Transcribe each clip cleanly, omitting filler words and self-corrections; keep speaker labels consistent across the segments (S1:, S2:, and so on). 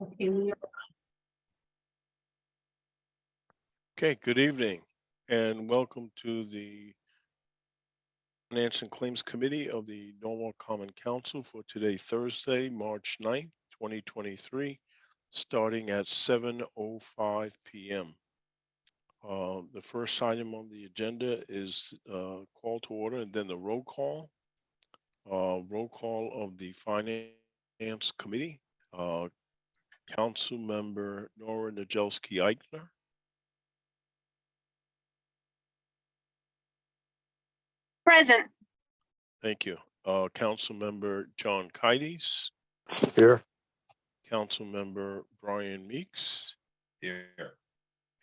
S1: Okay,
S2: Okay, good evening and welcome to the Finance and Claims Committee of the Norwalk Common Council for today, Thursday, March 9th, 2023, starting at 7:05 p.m. The first item on the agenda is call to order and then the roll call. Roll call of the Finance Committee. Council Member Nora Najelski-Eichner.
S1: present.
S2: Thank you. Councilmember John Kides,
S3: Here.
S2: Councilmember Brian Meeks,
S3: Here.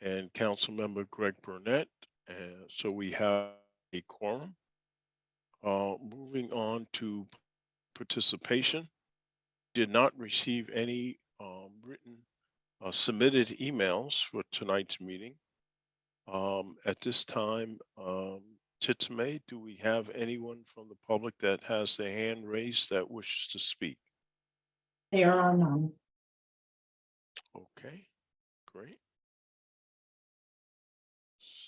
S2: and Councilmember Greg Burnett. And so we have a quorum. Moving on to participation. Did not receive any written submitted emails for tonight's meeting. At this time, Titsme, do we have anyone from the public that has their hand raised that wishes to speak?
S1: There are none.
S2: Okay, great.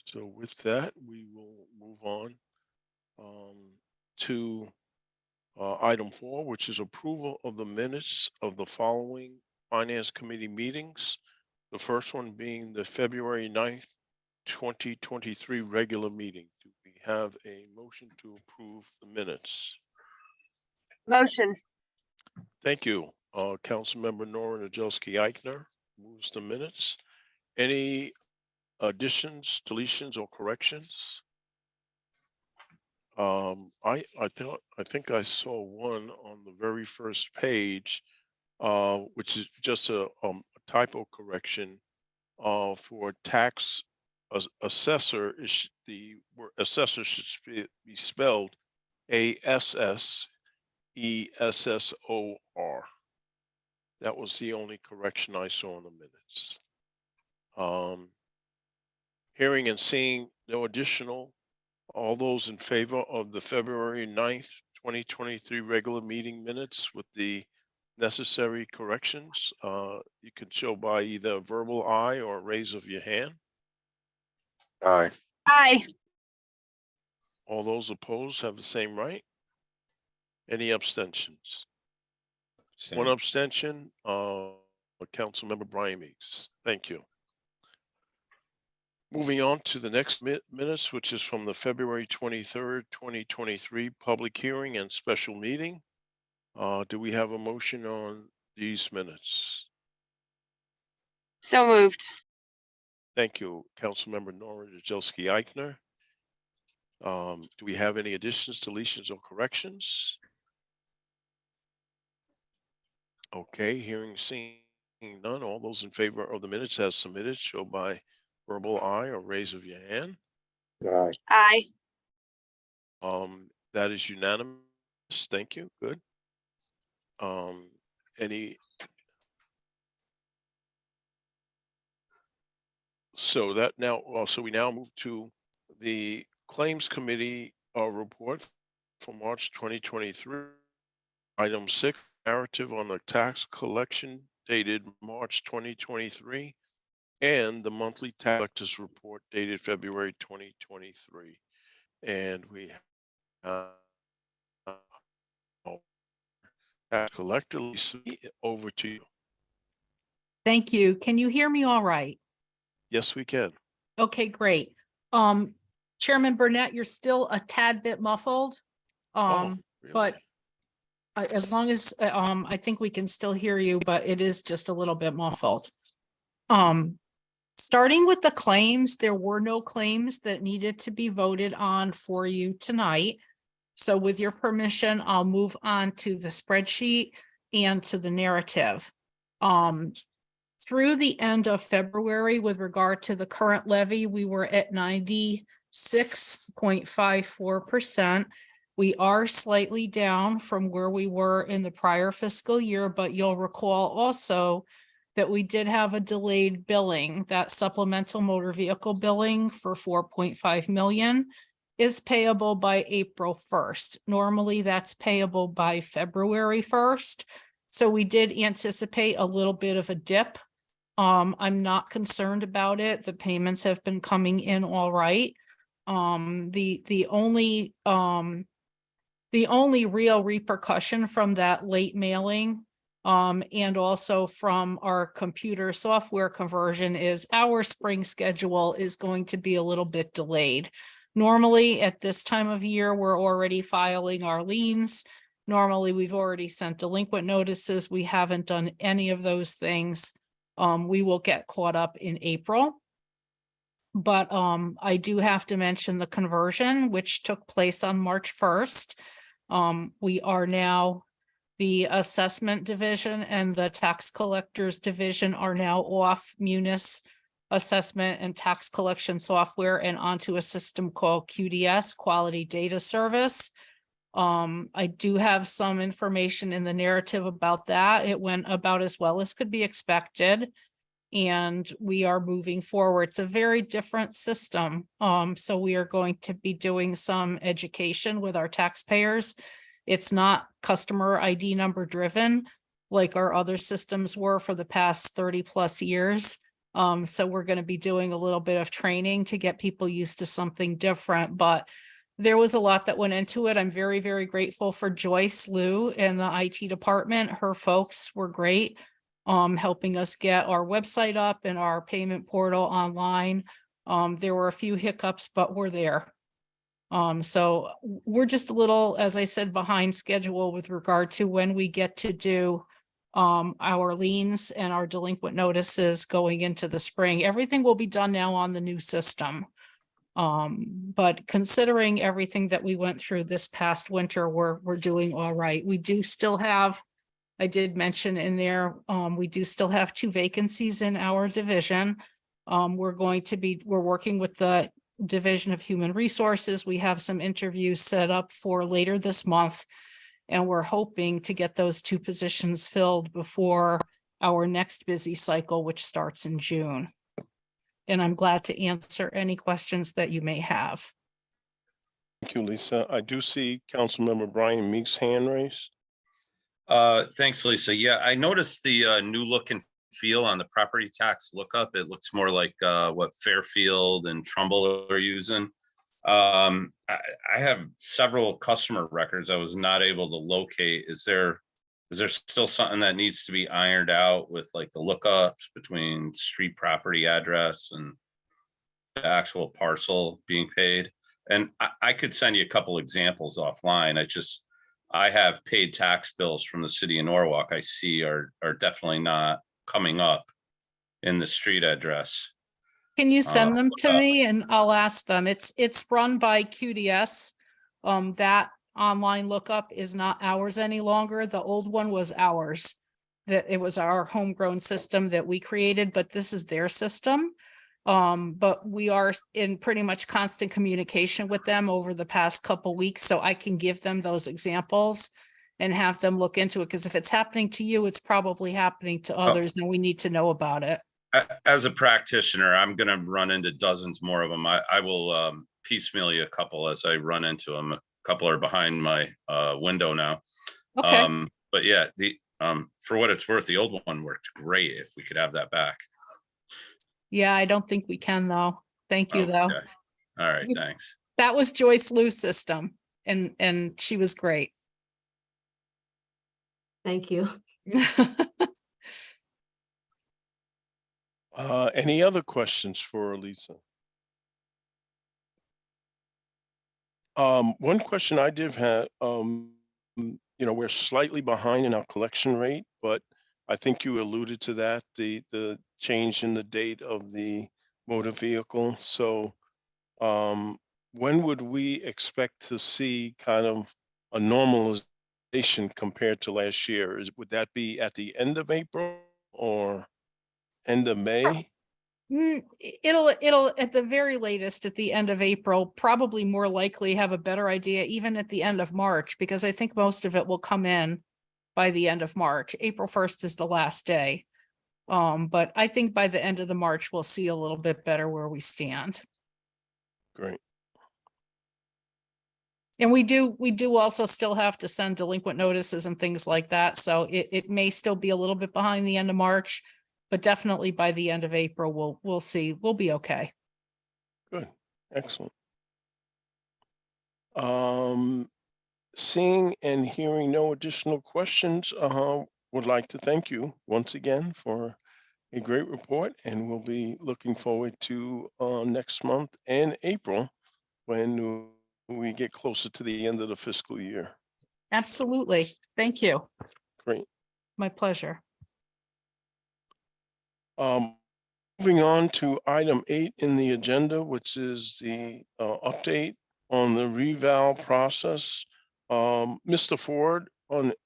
S2: So with that, we will move on to item 4, which is approval of the minutes of the following Finance Committee meetings. The first one being the February 9th, 2023 regular meeting. Do we have a motion to approve the minutes?
S1: Motion.
S2: Thank you. Councilmember Nora Najelski-Eichner moves the minutes. Any additions, deletions, or corrections? I think I saw one on the very first page, which is just a typo correction. For tax assessor, the word assessor should be spelled ASSESSOR. That was the only correction I saw in the minutes. Hearing and seeing no additional, all those in favor of the February 9th, 2023 regular meeting minutes with the necessary corrections, you can show by either verbal aye or a raise of your hand.
S3: Aye.
S1: Aye.
S2: All those opposed have the same right. Any abstentions? One abstention, Councilmember Brian Meeks. Thank you. Moving on to the next minutes, which is from the February 23rd, 2023 public hearing and special meeting. Do we have a motion on these minutes?
S1: So moved.
S2: Thank you, Councilmember Nora Najelski-Eichner. Do we have any additions, deletions, or corrections? Okay, hearing, seeing none. All those in favor of the minutes as submitted, show by verbal aye or raise of your hand.
S3: Aye.
S1: Aye.
S2: That is unanimous. Thank you. Good. Any? So that now, so we now move to the Claims Committee report for March 2023. Item 6, narrative on the tax collection dated March 2023, and the monthly tax collectors report dated February 2023. And we have tax collector Lisa, over to you.
S4: Thank you. Can you hear me all right?
S2: Yes, we can.
S4: Okay, great. Chairman Burnett, you're still a tad bit muffled.
S2: Really?
S4: But as long as, I think we can still hear you, but it is just a little bit muffled. Starting with the claims, there were no claims that needed to be voted on for you tonight. So with your permission, I'll move on to the spreadsheet and to the narrative. Through the end of February, with regard to the current levy, we were at 96.54%. We are slightly down from where we were in the prior fiscal year, but you'll recall also that we did have a delayed billing. That supplemental motor vehicle billing for 4.5 million is payable by April 1st. Normally that's payable by February 1st. So we did anticipate a little bit of a dip. I'm not concerned about it. The payments have been coming in all right. The only real repercussion from that late mailing and also from our computer software conversion is our spring schedule is going to be a little bit delayed. Normally at this time of year, we're already filing our liens. Normally, we've already sent delinquent notices. We haven't done any of those things. We will get caught up in April. But I do have to mention the conversion, which took place on March 1st. We are now, the assessment division and the tax collectors division are now off Munis assessment and tax collection software and onto a system called QDS, Quality Data Service. I do have some information in the narrative about that. It went about as well as could be expected. And we are moving forward. It's a very different system. So we are going to be doing some education with our taxpayers. It's not customer ID number driven like our other systems were for the past 30 plus years. So we're going to be doing a little bit of training to get people used to something different, but there was a lot that went into it. I'm very, very grateful for Joyce Liu in the IT department. Her folks were great. Helping us get our website up and our payment portal online. There were a few hiccups, but we're there. So we're just a little, as I said, behind schedule with regard to when we get to do our liens and our delinquent notices going into the spring. Everything will be done now on the new system. But considering everything that we went through this past winter, we're doing all right. We do still have, I did mention in there, we do still have 2 vacancies in our division. We're working with the Division of Human Resources. We have some interviews set up for later this month, and we're hoping to get those 2 positions filled before our next busy cycle, which starts in June. And I'm glad to answer any questions that you may have.
S2: Thank you, Lisa. I do see Councilmember Brian Meek's hand raised.
S5: Thanks, Lisa. Yeah, I noticed the new look and feel on the property tax lookup. It looks more like what Fairfield and Trumbull are using. I have several customer records I was not able to locate. Is there still something that needs to be ironed out with like the lookups between street property address and the actual parcel being paid? And I could send you a couple examples offline. I have paid tax bills from the city of Norwalk I see are definitely not coming up in the street address.
S4: Can you send them to me and I'll ask them? It's run by QDS. That online lookup is not ours any longer. The old one was ours. That it was our homegrown system that we created, but this is their system. But we are in pretty much constant communication with them over the past couple weeks, so I can give them those examples and have them look into it. Because if it's happening to you, it's probably happening to others, and we need to know about it.
S5: As a practitioner, I'm going to run into dozens more of them. I will piecemeal you a couple as I run into them. A couple are behind my window now.
S4: Okay.
S5: But yeah, for what it's worth, the old one worked great. If we could have that back.
S4: Yeah, I don't think we can though. Thank you though.
S5: Okay. All right, thanks.
S4: That was Joyce Liu's system and she was great.
S6: Thank you.
S2: Any other questions for Lisa? One question I did have, we're slightly behind in our collection rate, but I think you alluded to that, the change in the date of the motor vehicle. So when would we expect to see kind of a normalization compared to last year? Would that be at the end of April or end of May?
S4: It'll at the very latest at the end of April, probably more likely have a better idea even at the end of March, because I think most of it will come in by the end of March. April 1st is the last day. But I think by the end of the March, we'll see a little bit better where we stand.
S2: Great.
S4: And we do also still have to send delinquent notices and things like that. So it may still be a little bit behind the end of March, but definitely by the end of April, we'll see. We'll be okay.
S2: Good, excellent. Seeing and hearing no additional questions, would like to thank you once again for a great report, and we'll be looking forward to next month and April when we get closer to the end of the fiscal year.
S4: Absolutely. Thank you.
S2: Great.
S4: My pleasure.
S2: Moving on to item 8 in the agenda, which is the update on the reval process. Mr. Ford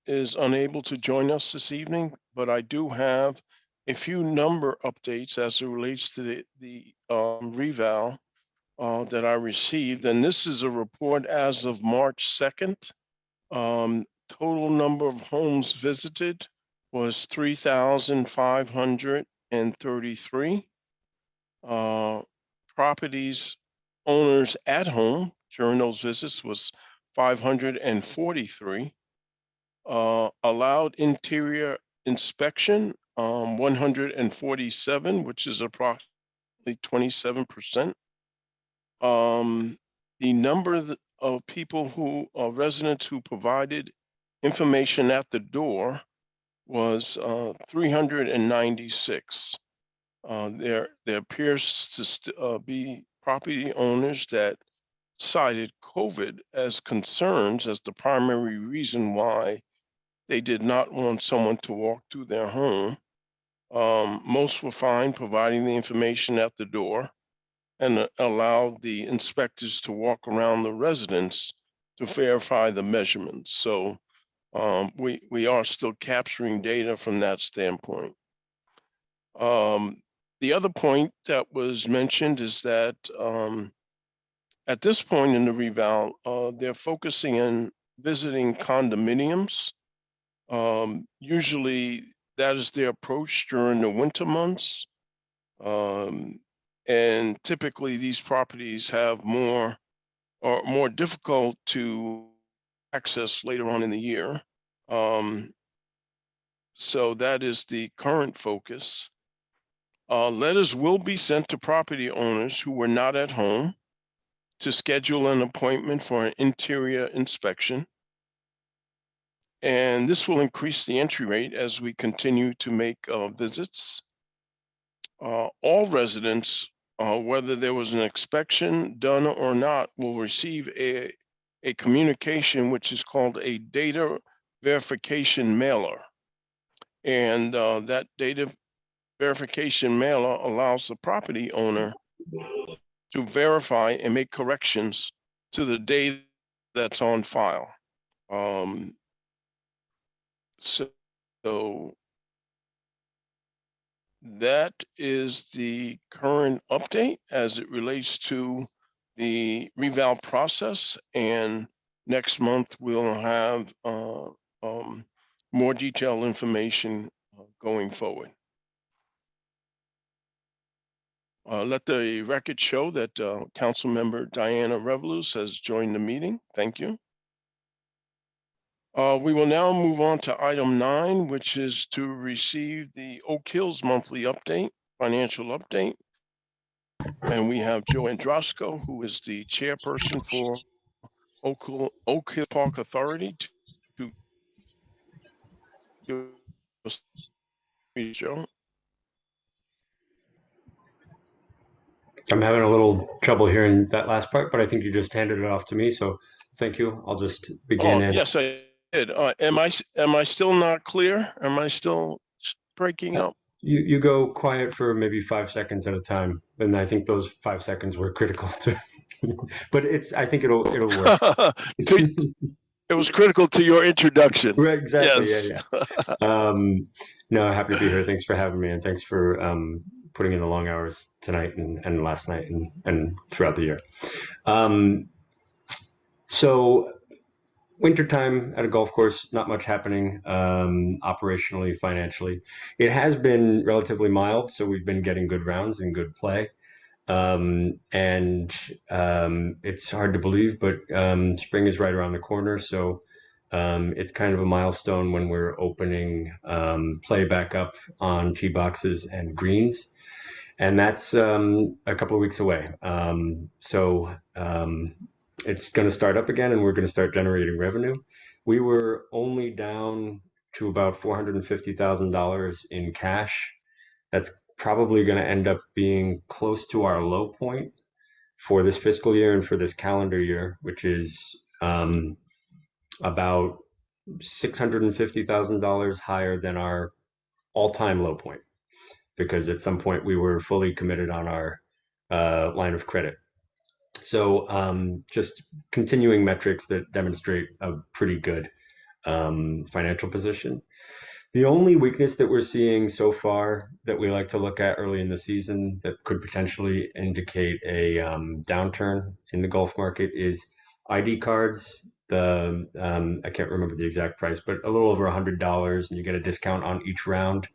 S2: is unable to join us this evening, but I do have a few number updates as it relates to the reval that I received. And this is a report as of March 2nd. Total number of homes visited was 3,533. Properties owners at home during those visits was 543. Allowed interior inspection, 147, which is approximately 27%. The number of people who are residents who provided information at the door was 396. There appears to be property owners that cited COVID as concerns as the primary reason why they did not want someone to walk through their home. Most were fine providing the information at the door and allowed the inspectors to walk around the residence to verify the measurements. So we are still capturing data from that standpoint. The other point that was mentioned is that at this point in the reval, they're focusing on visiting condominiums. Usually that is their approach during the winter months. And typically these properties have more difficult to access later on in the year. So that is the current focus. Letters will be sent to property owners who were not at home to schedule an appointment for an interior inspection. And this will increase the entry rate as we continue to make visits. All residents, whether there was an inspection done or not, will receive a communication which is called a data verification mailer. And that data verification mailer allows the property owner to verify and make corrections to the data that's on file. So that is the current update as it relates to the reval process. And next month we'll have more detailed information going forward. Let the record show that Councilmember Diana Revelous has joined the meeting. Thank you. We will now move on to item 9, which is to receive the Oak Hills monthly update, financial update. And we have Joe Androsco, who is the chairperson for Oak Hill Park Authority to Joe.
S6: I'm having a little trouble hearing that last part, but I think you just handed it off to me. So thank you. I'll just begin.
S2: Yes, I did. Am I still not clear? Am I still breaking up?
S6: You go quiet for maybe 5 seconds at a time, and I think those 5 seconds were critical to. But I think it'll work.
S2: It was critical to your introduction.
S6: Right, exactly.
S2: Yes.
S6: Yeah. No, happy to be here. Thanks for having me, and thanks for putting in the long hours tonight and last night and throughout the year. So wintertime at a golf course, not much happening operationally, financially. It has been relatively mild, so we've been getting good rounds and good play. And it's hard to believe, but spring is right around the corner. So it's kind of a milestone when we're opening play back up on tee boxes and greens. And that's a couple of weeks away. It's going to start up again, and we're going to start generating revenue. We were only down to about $450,000 in cash. That's probably going to end up being close to our low point for this fiscal year and for this calendar year, which is about $650,000 higher than our all-time low point, because at some point we were fully committed on our line of credit. So just continuing metrics that demonstrate a pretty good financial position. The only weakness that we're seeing so far that we like to look at early in the season that could potentially indicate a downturn in the golf market is ID cards. I can't remember the exact price, but a little over $100, and you get a discount on each round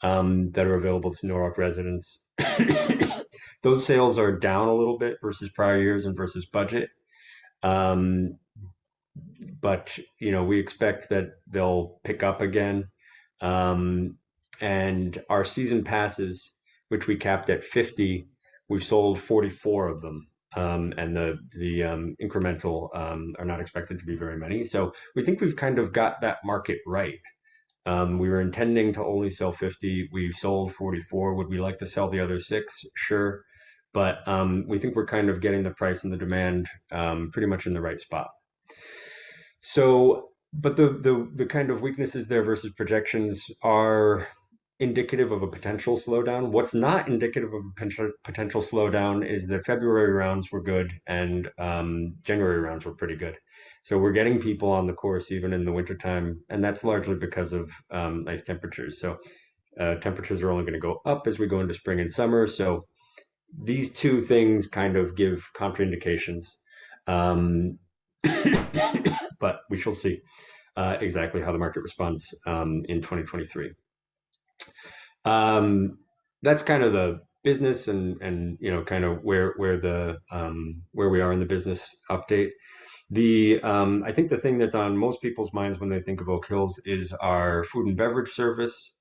S6: that are available to Norwalk residents. Those sales are down a little bit versus prior years and versus budget. But we expect that they'll pick up again. And our season passes, which we capped at 50, we've sold 44 of them. And the incremental are not expected to be very many. So we think we've kind of got that market right. We were intending to only sell 50. We sold 44. Would we like to sell the other 6? Sure. But we think we're kind of getting the price and the demand pretty much in the right spot. So, but the kind of weaknesses there versus projections are indicative of a potential slowdown. What's not indicative of a potential slowdown is that February rounds were good and January rounds were pretty good. So we're getting people on the course even in the wintertime, and that's largely because of nice temperatures. So temperatures are only going to go up as we go into spring and summer. So these two things kind of give contraindications. But we shall see exactly how the market responds in 2023. That's kind of the business and kind of where we are in the business update. I think the thing that's on most people's minds when they think of Oak Hills is our food and beverage service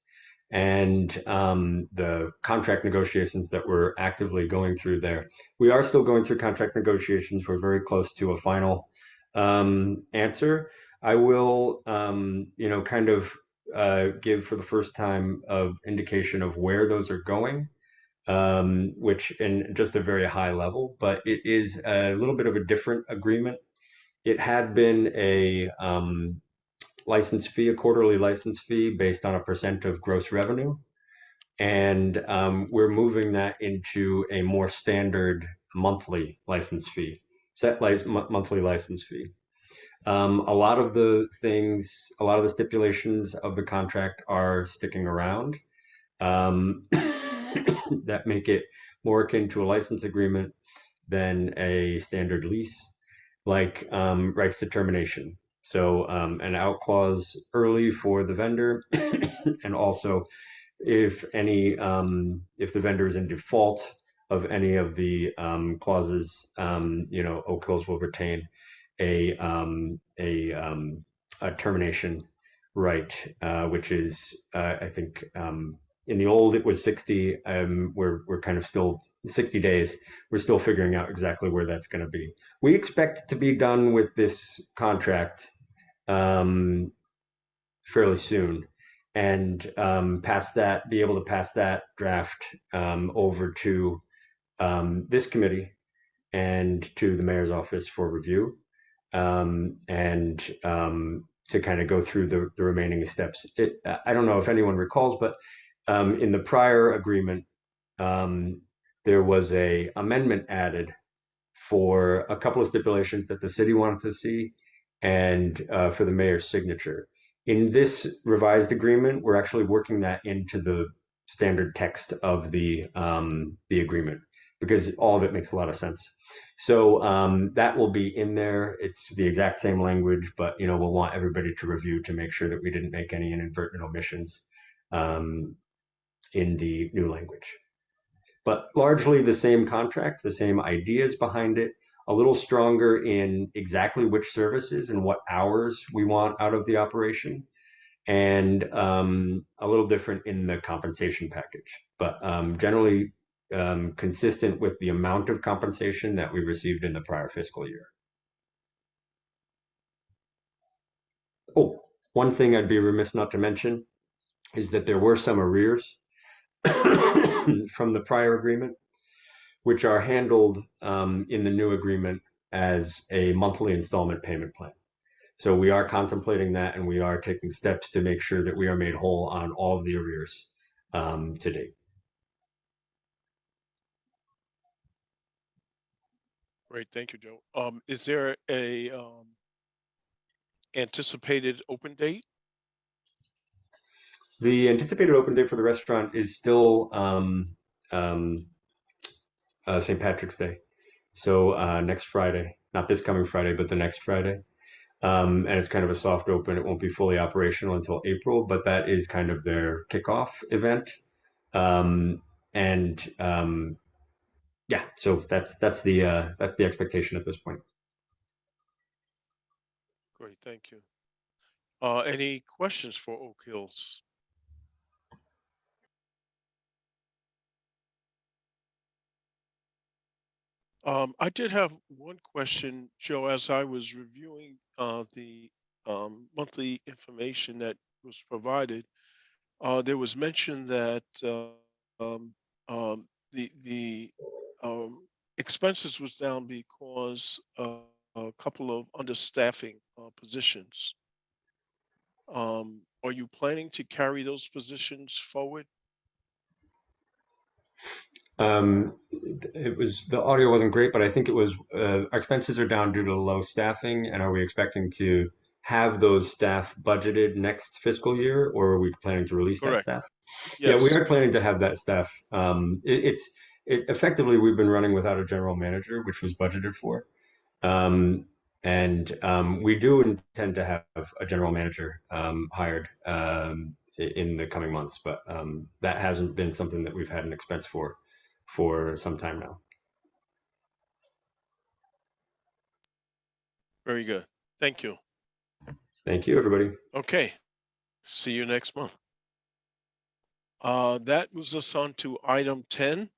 S6: and the contract negotiations that we're actively going through there. We are still going through contract negotiations. We're very close to a final answer. I will, kind of give for the first time an indication of where those are going, which in just a very high level, but it is a little bit of a different agreement. It had been a license fee, a quarterly license fee based on a % of gross revenue. And we're moving that into a more standard monthly license fee, monthly license fee. A lot of the stipulations of the contract are sticking around that make it more akin to a license agreement than a standard lease, like rights to termination. So an out clause early for the vendor, and also if the vendor is in default of any of the clauses, Oak Hills will retain a termination right, which is I think in the old it was 60. We're kind of still 60 days. We're still figuring out exactly where that's going to be. We expect to be done with this contract fairly soon, and be able to pass that draft over to this committee and to the mayor's office for review, and to kind of go through the remaining steps. I don't know if anyone recalls, but in the prior agreement, there was a amendment added for a couple of stipulations that the city wanted to see, and for the mayor's signature. In this revised agreement, we're actually working that into the standard text of the agreement, because all of it makes a lot of sense. So that will be in there. It's the exact same language, but we'll want everybody to review to make sure that we didn't make any inadvertent omissions in the new language. but largely the same contract, the same ideas behind it, a little stronger in exactly which services and what hours we want out of the operation, and a little different in the compensation package, but generally consistent with the amount of compensation that we received in the prior fiscal year. Oh, one thing I'd be remiss not to mention is that there were some arrears from the prior agreement, which are handled in the new agreement as a monthly installment payment plan. So we are contemplating that, and we are taking steps to make sure that we are made whole on all of the arrears to date.
S2: Great, thank you, Joe. Is there a anticipated open date?
S6: The anticipated open date for the restaurant is still St. Patrick's Day. So next Friday, not this coming Friday, but the next Friday. And it's kind of a soft open. It won't be fully operational until April, but that is kind of their kickoff event. Yeah, so that's the expectation at this point.
S2: Great, thank you. Any questions for Oak Hills? I did have one question, Joe, as I was reviewing the monthly information that was provided. There was mention that the expenses was down because a couple of understaffing positions. Are you planning to carry those positions forward?
S6: It was, the audio wasn't great, but I think it was our expenses are down due to low staffing. And are we expecting to have those staff budgeted next fiscal year, or are we planning to release that
S2: Correct.
S6: staff?
S2: Yes.
S6: Yeah, we are planning to have that staff. Effectively, we've been running without a general manager, which was budgeted for. We do intend to have a general manager hired in the coming months, but that hasn't been something that we've had an expense for some time now.
S2: Very good. Thank you.
S6: Thank you, everybody.
S2: Okay. See you next month. That moves us on to item 10.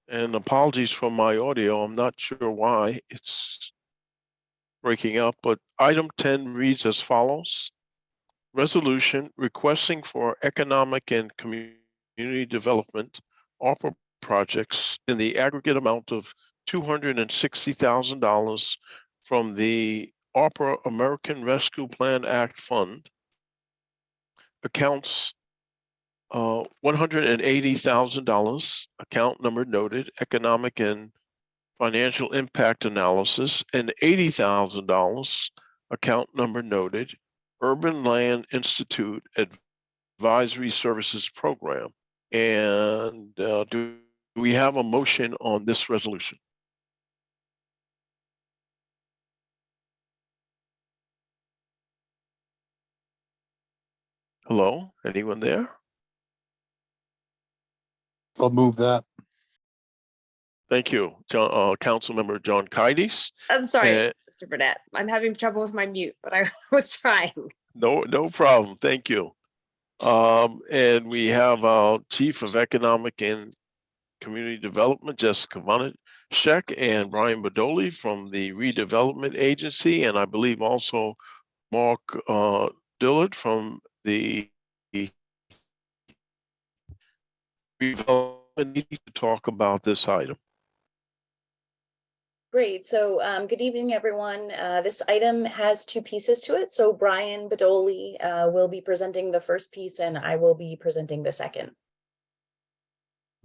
S2: And apologies for my audio. I'm not sure why it's breaking up, but item 10 reads as follows. Resolution requesting for economic and community development ARPA projects in the aggregate amount of $260,000 from the ARPA American Rescue Plan Act Fund, accounts $180,000, account number noted, economic and financial impact analysis, and $80,000, account number noted, Urban Land Institute Advisory Services Program. And do we have a motion on this resolution? Hello, anyone there?
S3: I'll move that.
S2: Thank you, Councilmember John Kaides.
S7: I'm sorry,
S2: Uh,
S7: Mr. Burnett. I'm having trouble with my mute, but I was trying.
S2: No problem. Thank you. And we have our Chief of Economic and Community Development, Jessica Vonachek, and Brian Badoli from the Redevelopment Agency, and I believe also Mark Dillard from the Redevelopment Agency to talk about this item.
S8: Great. So good evening, everyone. This item has two pieces to it. So Brian Badoli will be presenting the first piece and I will be presenting the second.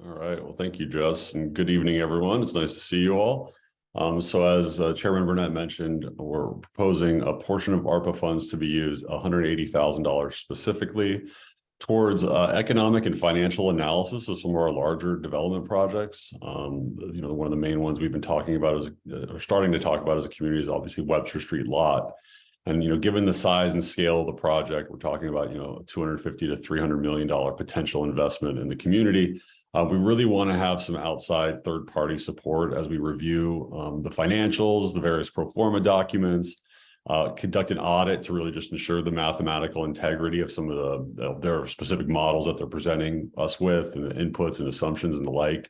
S9: All right. Well, thank you, Jess, and good evening, everyone. It's nice to see you all. So as Chairman Burnett mentioned, we're proposing a portion of ARPA funds to be used, $180,000 specifically, towards economic and financial analysis of some of our larger development projects. One of the main ones we've been talking about or starting to talk about as a community is obviously Webster Street lot. And, given the size and scale of the project, we're talking about, $250 to $300 million potential investment in the community. We really want to have some outside third-party support as we review the financials, the various pro forma documents, conduct an audit to really just ensure the mathematical integrity of some of their specific models that they're presenting us with, and the inputs and assumptions and the like.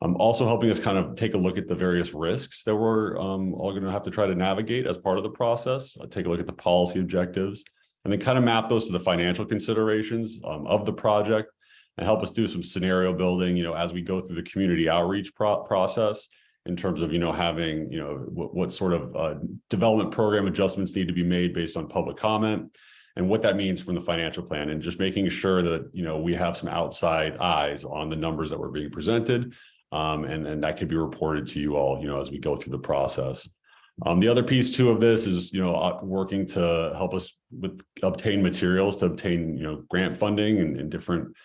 S9: Also helping us kind of take a look at the various risks that we're all going to have to try to navigate as part of the process, take a look at the policy objectives, and then kind of map those to the financial considerations of the project, and help us do some scenario building, as we go through the community outreach process in terms of, having, what sort of development program adjustments need to be made based on public comment, and what that means from the financial plan, and just making sure that, we have some outside eyes on the numbers that were being presented. And that could be reported to you all, as we go through the process. The other piece too of this is, working to help us obtain materials, to obtain, grant funding and different,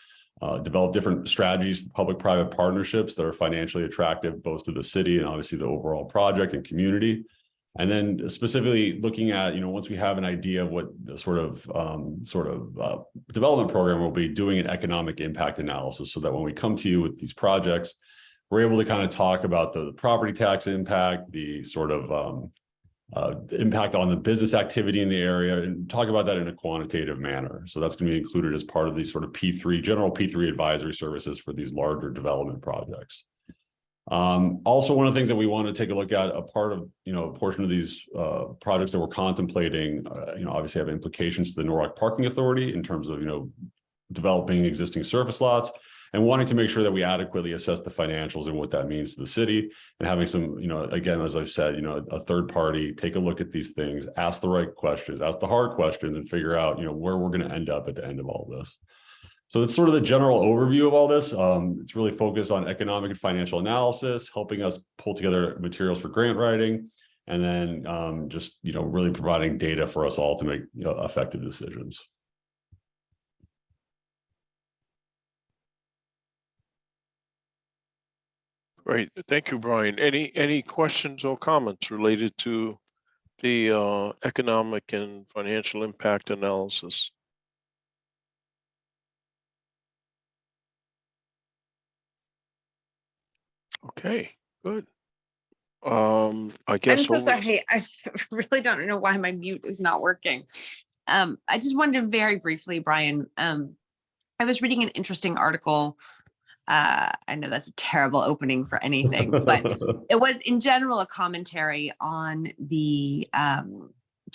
S9: develop different strategies for public-private partnerships that are financially attractive, both to the city and obviously the overall project and community. And then specifically looking at, once we have an idea of what the sort of development program will be, doing an economic impact analysis, so that when we come to you with these projects, we're able to kind of talk about the property tax impact, the sort of impact on the business activity in the area, and talk about that in a quantitative manner. So that's going to be included as part of these sort of general P3 advisory services for these larger development projects. Also, one of the things that we want to take a look at, a portion of these projects that we're contemplating, obviously have implications to the Norwalk Parking Authority in terms of, developing existing surface lots, and wanting to make sure that we adequately assess the financials and what that means to the city, and having some, again, as I've said, a third party take a look at these things, ask the right questions, ask the hard questions, and figure out, where we're going to end up at the end of all this. So that's sort of the general overview of all this. It's really focused on economic and financial analysis, helping us pull together materials for grant writing, and then just, really providing data for us all to make effective decisions.
S2: Great. Thank you, Brian. Any questions or comments related to the economic and financial impact analysis? Okay, good. I guess
S7: I'm so
S2: over-
S7: sorry. I really don't know why my mute is not working. I just wanted to very briefly, Brian, I was reading an interesting article. I know that's a terrible opening for anything, but it was in general a commentary on the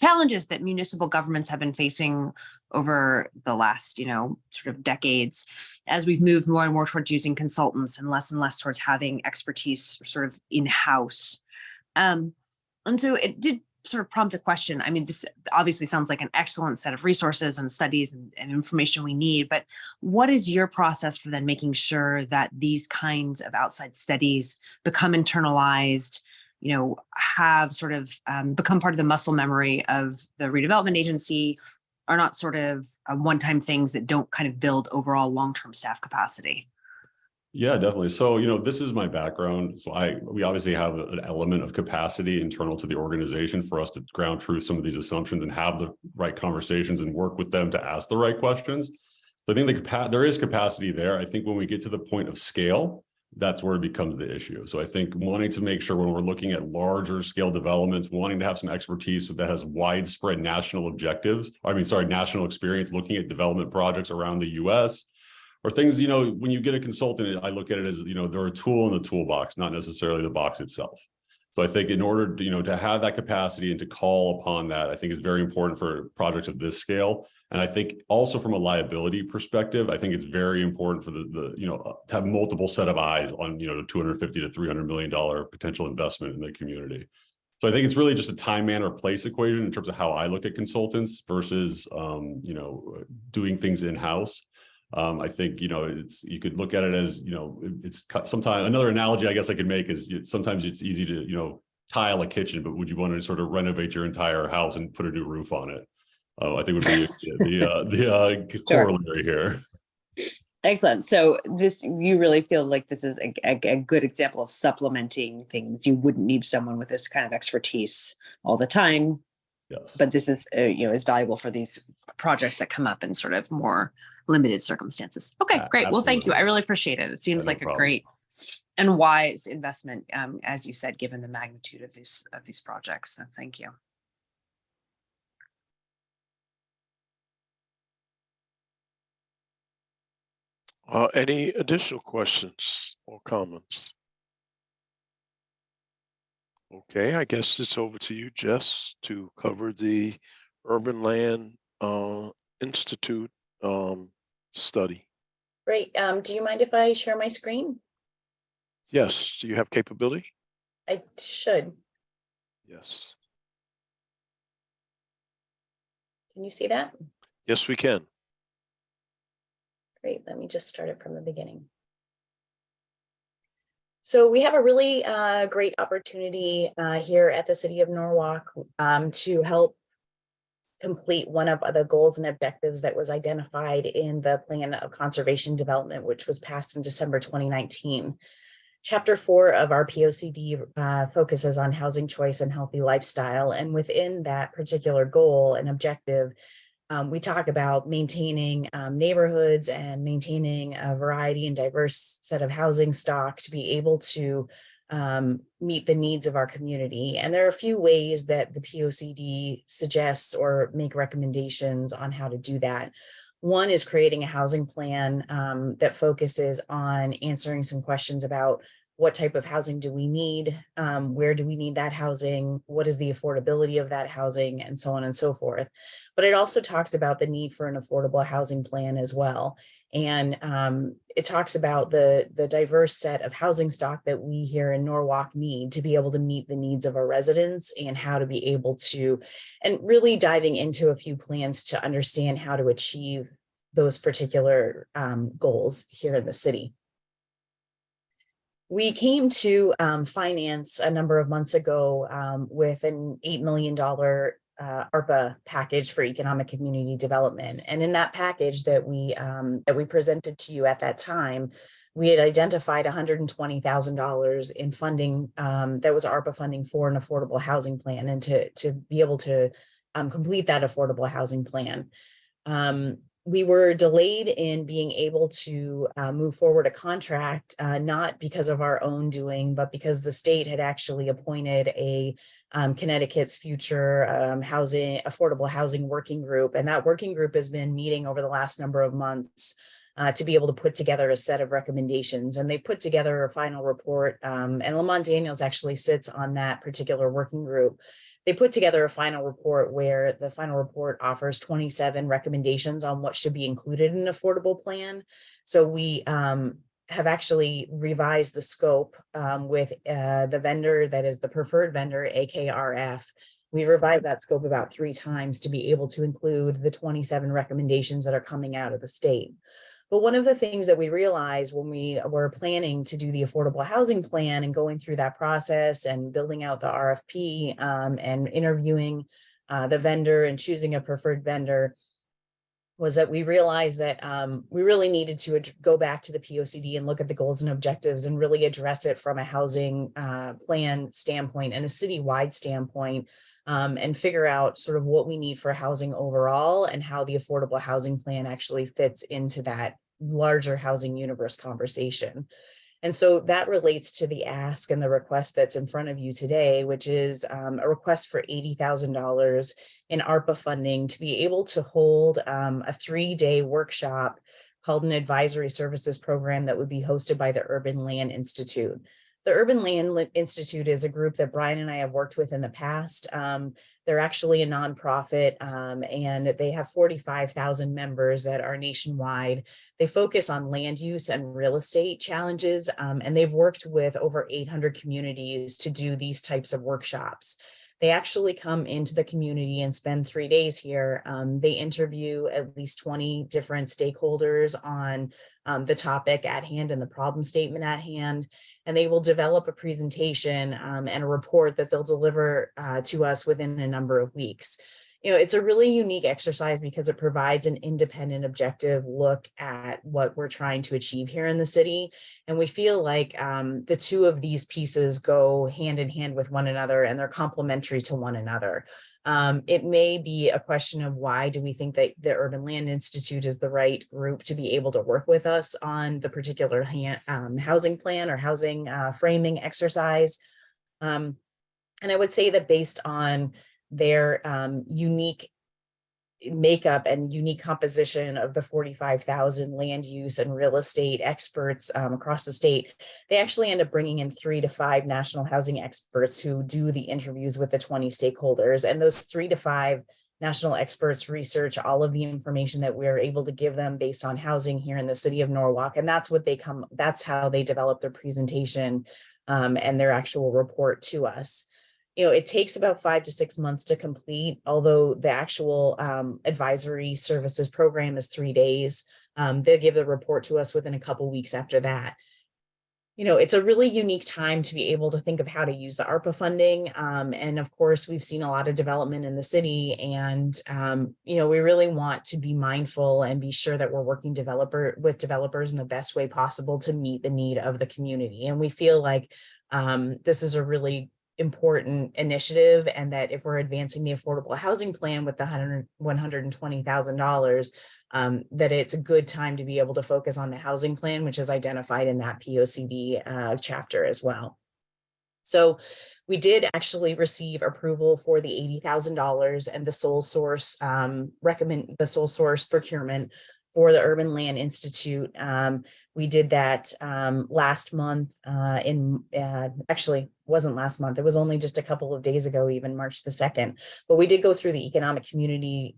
S7: challenges that municipal governments have been facing over the last, sort of decades, as we've moved more and more towards using consultants and less towards having expertise sort of in-house. And so it did sort of prompt a question. I mean, this obviously sounds like an excellent set of resources and studies and information we need, but what is your process for then making sure that these kinds of outside studies become internalized, have sort of become part of the muscle memory of the redevelopment agency, are not sort of one-time things that don't kind of build overall long-term staff capacity?
S9: Yeah, definitely. So, this is my background. So we obviously have an element of capacity internal to the organization for us to ground truth some of these assumptions and have the right conversations and work with them to ask the right questions. So I think there is capacity there. I think when we get to the point of scale, that's where it becomes the issue. So I think wanting to make sure when we're looking at larger scale developments, wanting to have some expertise that has widespread national national experience looking at development projects around the US, or things, when you get a consultant, I look at it as, they're a tool in the toolbox, not necessarily the box itself. So I think in order to, to have that capacity and to call upon that, I think is very important for projects of this scale. And I think also from a liability perspective, I think it's very important for to have multiple set of eyes on, the $250 to $300 million potential investment in the community. So I think it's really just a time, manner, place equation in terms of how I look at consultants versus, doing things in-house. I think, you could look at it as, it's sometimes another analogy I guess I could make is sometimes it's easy to, tile a kitchen, but would you want to sort of renovate your entire house and put a new roof on it? I think would be the corollary here.
S10: Excellent. So you really feel like this is a good example of supplementing things. You wouldn't need someone with this kind of expertise all the time.
S9: Yes.
S10: But this is, is valuable for these projects that come up in sort of more
S7: limited circumstances. Okay, great. Well, thank you. I
S9: Absolutely.
S7: really appreciate it. It seems
S9: no
S7: like a
S9: problem.
S7: great and wise investment, as you said, given the magnitude of these projects. So thank you.
S2: Any additional questions or comments? Okay, I guess it's over to you, Jess, to cover the Urban Land Institute study.
S8: Great. Do you mind if I share my screen?
S2: Yes, do you have capability?
S8: I should.
S2: Yes.
S8: Can you see that?
S2: Yes, we can.
S8: Great. Let me just start it from the beginning. So we have a really great opportunity here at the City of Norwalk to help complete one of the goals and objectives that was identified in the Plan of Conservation Development, which was passed in December 2019. Chapter 4 of our POCD focuses on housing choice and healthy lifestyle. And within that particular goal and objective, we talk about maintaining neighborhoods and maintaining a variety and diverse set of housing stock to be able to meet the needs of our community. And there are a few ways that the POCD suggests or make recommendations on how to do that. One is creating a housing plan that focuses on answering some questions about what type of housing do we need, where do we need that housing, what is the affordability of that housing, and so on and so forth. But it also talks about the need for an affordable housing plan as well. And it talks about the diverse set of housing stock that we here in Norwalk need to be able to meet the needs of our residents and how to be able to, and really diving into a few plans to understand how to achieve those particular goals here in the city. We came to finance a number of months ago with an $8 million ARPA package for economic community development. And in that package that we presented to you at that time, we had identified $120,000 in funding that was ARPA funding for an affordable housing plan, and to be able to complete that affordable housing plan. We were delayed in being able to move forward a contract, not because of our own doing, but because the state had actually appointed a Connecticut's Future Affordable Housing Working Group. And that working group has been meeting over the last number of months to be able to put together a set of recommendations. And they put together a final report, and Lamont Daniels actually sits on that particular working group. They put together a final report where the final report offers 27 recommendations on what should be included in an affordable plan. So we have actually revised the scope with the vendor that is the preferred vendor, AKRF. We revised that scope about 3 times to be able to include the 27 recommendations that are coming out of the state. But one of the things that we realized when we were planning to do the affordable housing plan and going through that process and building out the RFP and interviewing the vendor and choosing a preferred vendor was that we realized that we really needed to go back to the POCD and look at the goals and objectives and really address it from a housing plan standpoint and a citywide standpoint, and figure out sort of what we need for housing overall and how the affordable housing plan actually fits into that larger housing universe conversation. And so that relates to the ask and the request that's in front of you today, which is a request for $80,000 in ARPA funding to be able to hold a 3-day workshop called an advisory services program that would be hosted by the Urban Land Institute. The Urban Land Institute is a group that Brian and I have worked with in the past. They're actually a nonprofit, and they have 45,000 members that are nationwide. They focus on land use and real estate challenges, and they've worked with over 800 communities to do these types of workshops. They actually come into the community and spend 3 days here. They interview at least 20 different stakeholders on the topic at hand and the problem statement at hand. And they will develop a presentation and a report that they'll deliver to us within a number of weeks. You know, it's a really unique exercise because it provides an independent, objective look at what we're trying to achieve here in the city. And we feel like the two of these pieces go hand in hand with one another, and they're complementary to one another. It may be a question of why do we think that the Urban Land Institute is the right group to be able to work with us on the particular housing plan or housing framing exercise. And I would say that based on their unique makeup and unique composition of the 45,000 land use and real estate experts across the state, they actually end up bringing in 3 to 5 national housing experts who do the interviews with the 20 stakeholders. And those 3 to 5 national experts research all of the information that we're able to give them based on housing here in the city of Norwalk. And that's what that's how they develop their presentation and their actual report to us. It takes about 5 to 6 months to complete, although the actual advisory services program is 3 days. They'll give the report to us within a couple weeks after that. It's a really unique time to be able to think of how to use the ARPA funding. And of course, we've seen a lot of development in the city, and we really want to be mindful and be sure that we're working with developers in the best way possible to meet the need of the community. And we feel like this is a really important initiative, and that if we're advancing the affordable housing plan with the $120,000, that it's a good time to be able to focus on the housing plan, which is identified in that POCD chapter as well. So we did actually receive approval for the $80,000 and the sole source procurement for the Urban Land Institute. We did that last month actually wasn't last month. It was only just a couple of days ago, even March the 2nd. But we did go through the Economic Community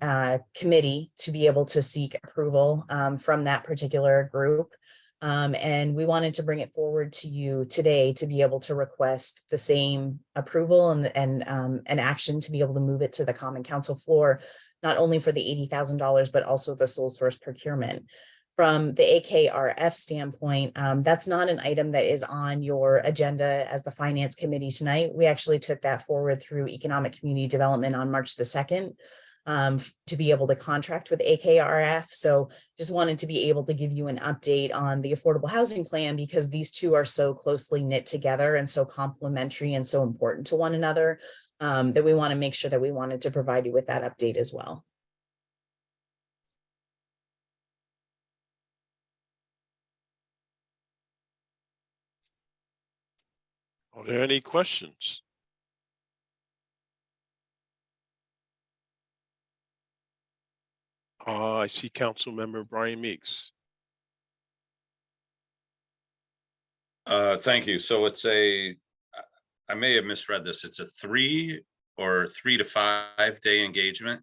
S8: Committee to be able to seek approval from that particular group. And we wanted to bring it forward to you today to be able to request the same approval and action to be able to move it to the Common Council floor, not only for the $80,000, but also the sole source procurement. From the AKRF standpoint, that's not an item that is on your agenda as the Finance Committee tonight. We actually took that forward through Economic Community Development on March the 2nd to be able to contract with AKRF. So just wanted to be able to give you an update on the affordable housing plan, because these two are so closely knit together and so complementary and so important to one another, that we want to make sure that we wanted to provide you with that update as well.
S2: Are there any questions? I see Council Member Brian Meeks.
S5: Thank you. So it's I may have misread this. It's a 3 or 3 to 5 day engagement.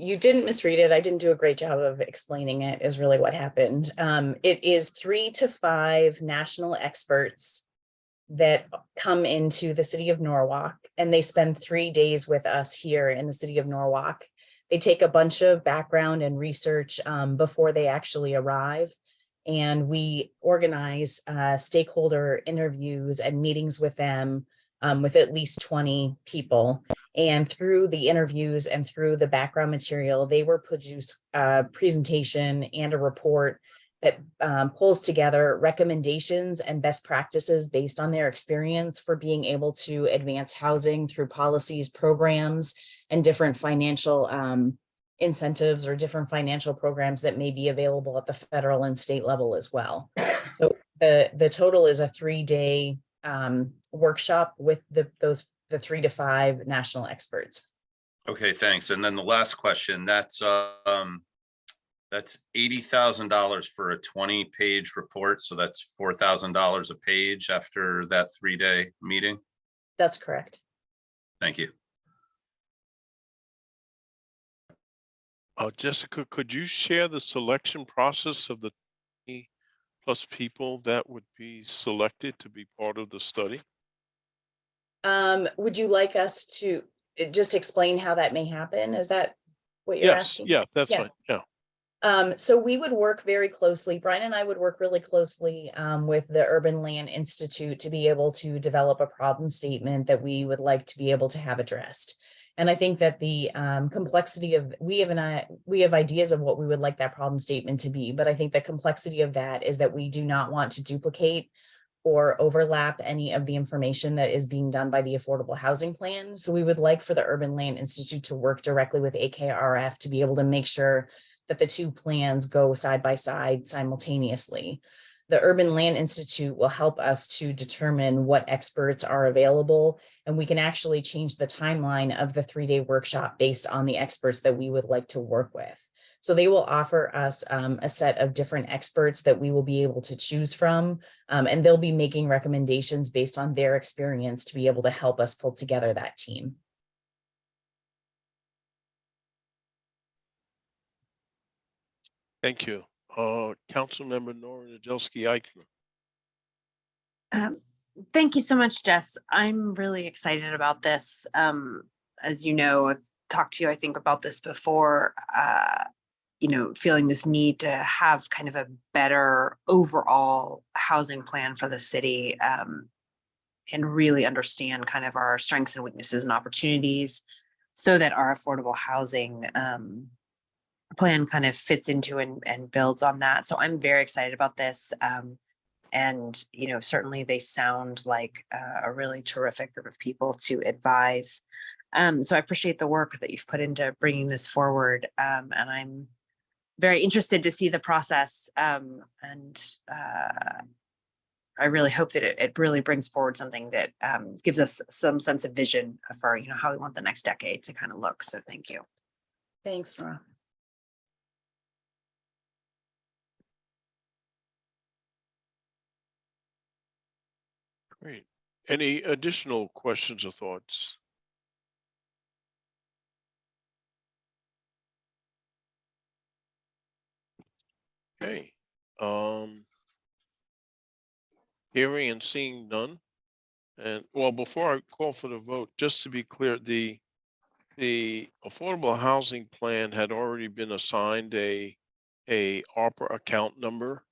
S8: You didn't misread it. I didn't do a great job of explaining it, is really what happened. It is 3 to 5 national experts that come into the city of Norwalk, and they spend 3 days with us here in the city of Norwalk. They take a bunch of background and research before they actually arrive. And we organize stakeholder interviews and meetings with them with at least 20 people. And through the interviews and through the background material, they were produced a presentation and a report that pulls together recommendations and best practices based on their experience for being able to advance housing through policies, programs, and different financial incentives or different financial programs that may be available at the federal and state level as well. So the total is a 3-day workshop with the 3 to 5 national experts.
S5: Okay, thanks. And then the last question, that's $80,000 for a 20-page report. So that's $4,000 a page after that 3-day meeting.
S8: That's correct.
S5: Thank you.
S2: Jessica, could you share the selection process of the 20+ people that would be selected to be part of the study?
S8: Would you like us to just explain how that may happen? Is that what you're asking?
S2: Yeah, that's right. Yeah.
S8: So we would work very closely. Brian and I would work really closely with the Urban Land Institute to be able to develop a problem statement that we would like to be able to have addressed. And I think that the complexity of, we have ideas of what we would like that problem statement to be, but I think the complexity of that is that we do not want to duplicate or overlap any of the information that is being done by the Affordable Housing Plan. So we would like for the Urban Land Institute to work directly with AKRF to be able to make sure that the two plans go side by side simultaneously. The Urban Land Institute will help us to determine what experts are available, and we can actually change the timeline of the 3-day workshop based on the experts that we would like to work with. So they will offer us a set of different experts that we will be able to choose from, and they'll be making recommendations based on their experience to be able to help us pull together that team.
S2: Thank you. Councilmember Nora Nadelski Eichner.
S7: Thank you so much, Jess. I'm really excited about this. As you know, I've talked to you, I think, about this before, feeling this need to have kind of a better overall housing plan for the city, and really understand kind of our strengths and weaknesses and opportunities so that our affordable housing plan kind of fits into and builds on that. So I'm very excited about this. And, certainly they sound like a really terrific group of people to advise. So I appreciate the work that you've put into bringing this forward. And I'm very interested to see the process. I really hope that it really brings forward something that gives us some sense of vision for, how we want the next decade to kind of look. So thank you.
S8: Thanks, Nora.
S2: Great. Any additional questions or thoughts? Okay. Hearing and seeing none. And well, before I call for the vote, just to be clear, the affordable housing plan had already been assigned a ARPA account number.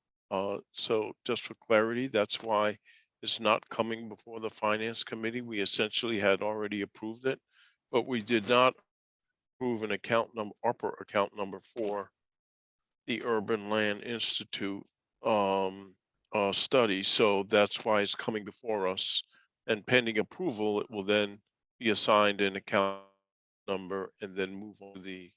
S2: So just for clarity, that's why it's not coming before the Finance Committee. We essentially had already approved it, but we did not approve an account number, ARPA account number for the Urban Land Institute study. So that's why it's coming before us. And pending approval, it will then be assigned an account number and then move on to the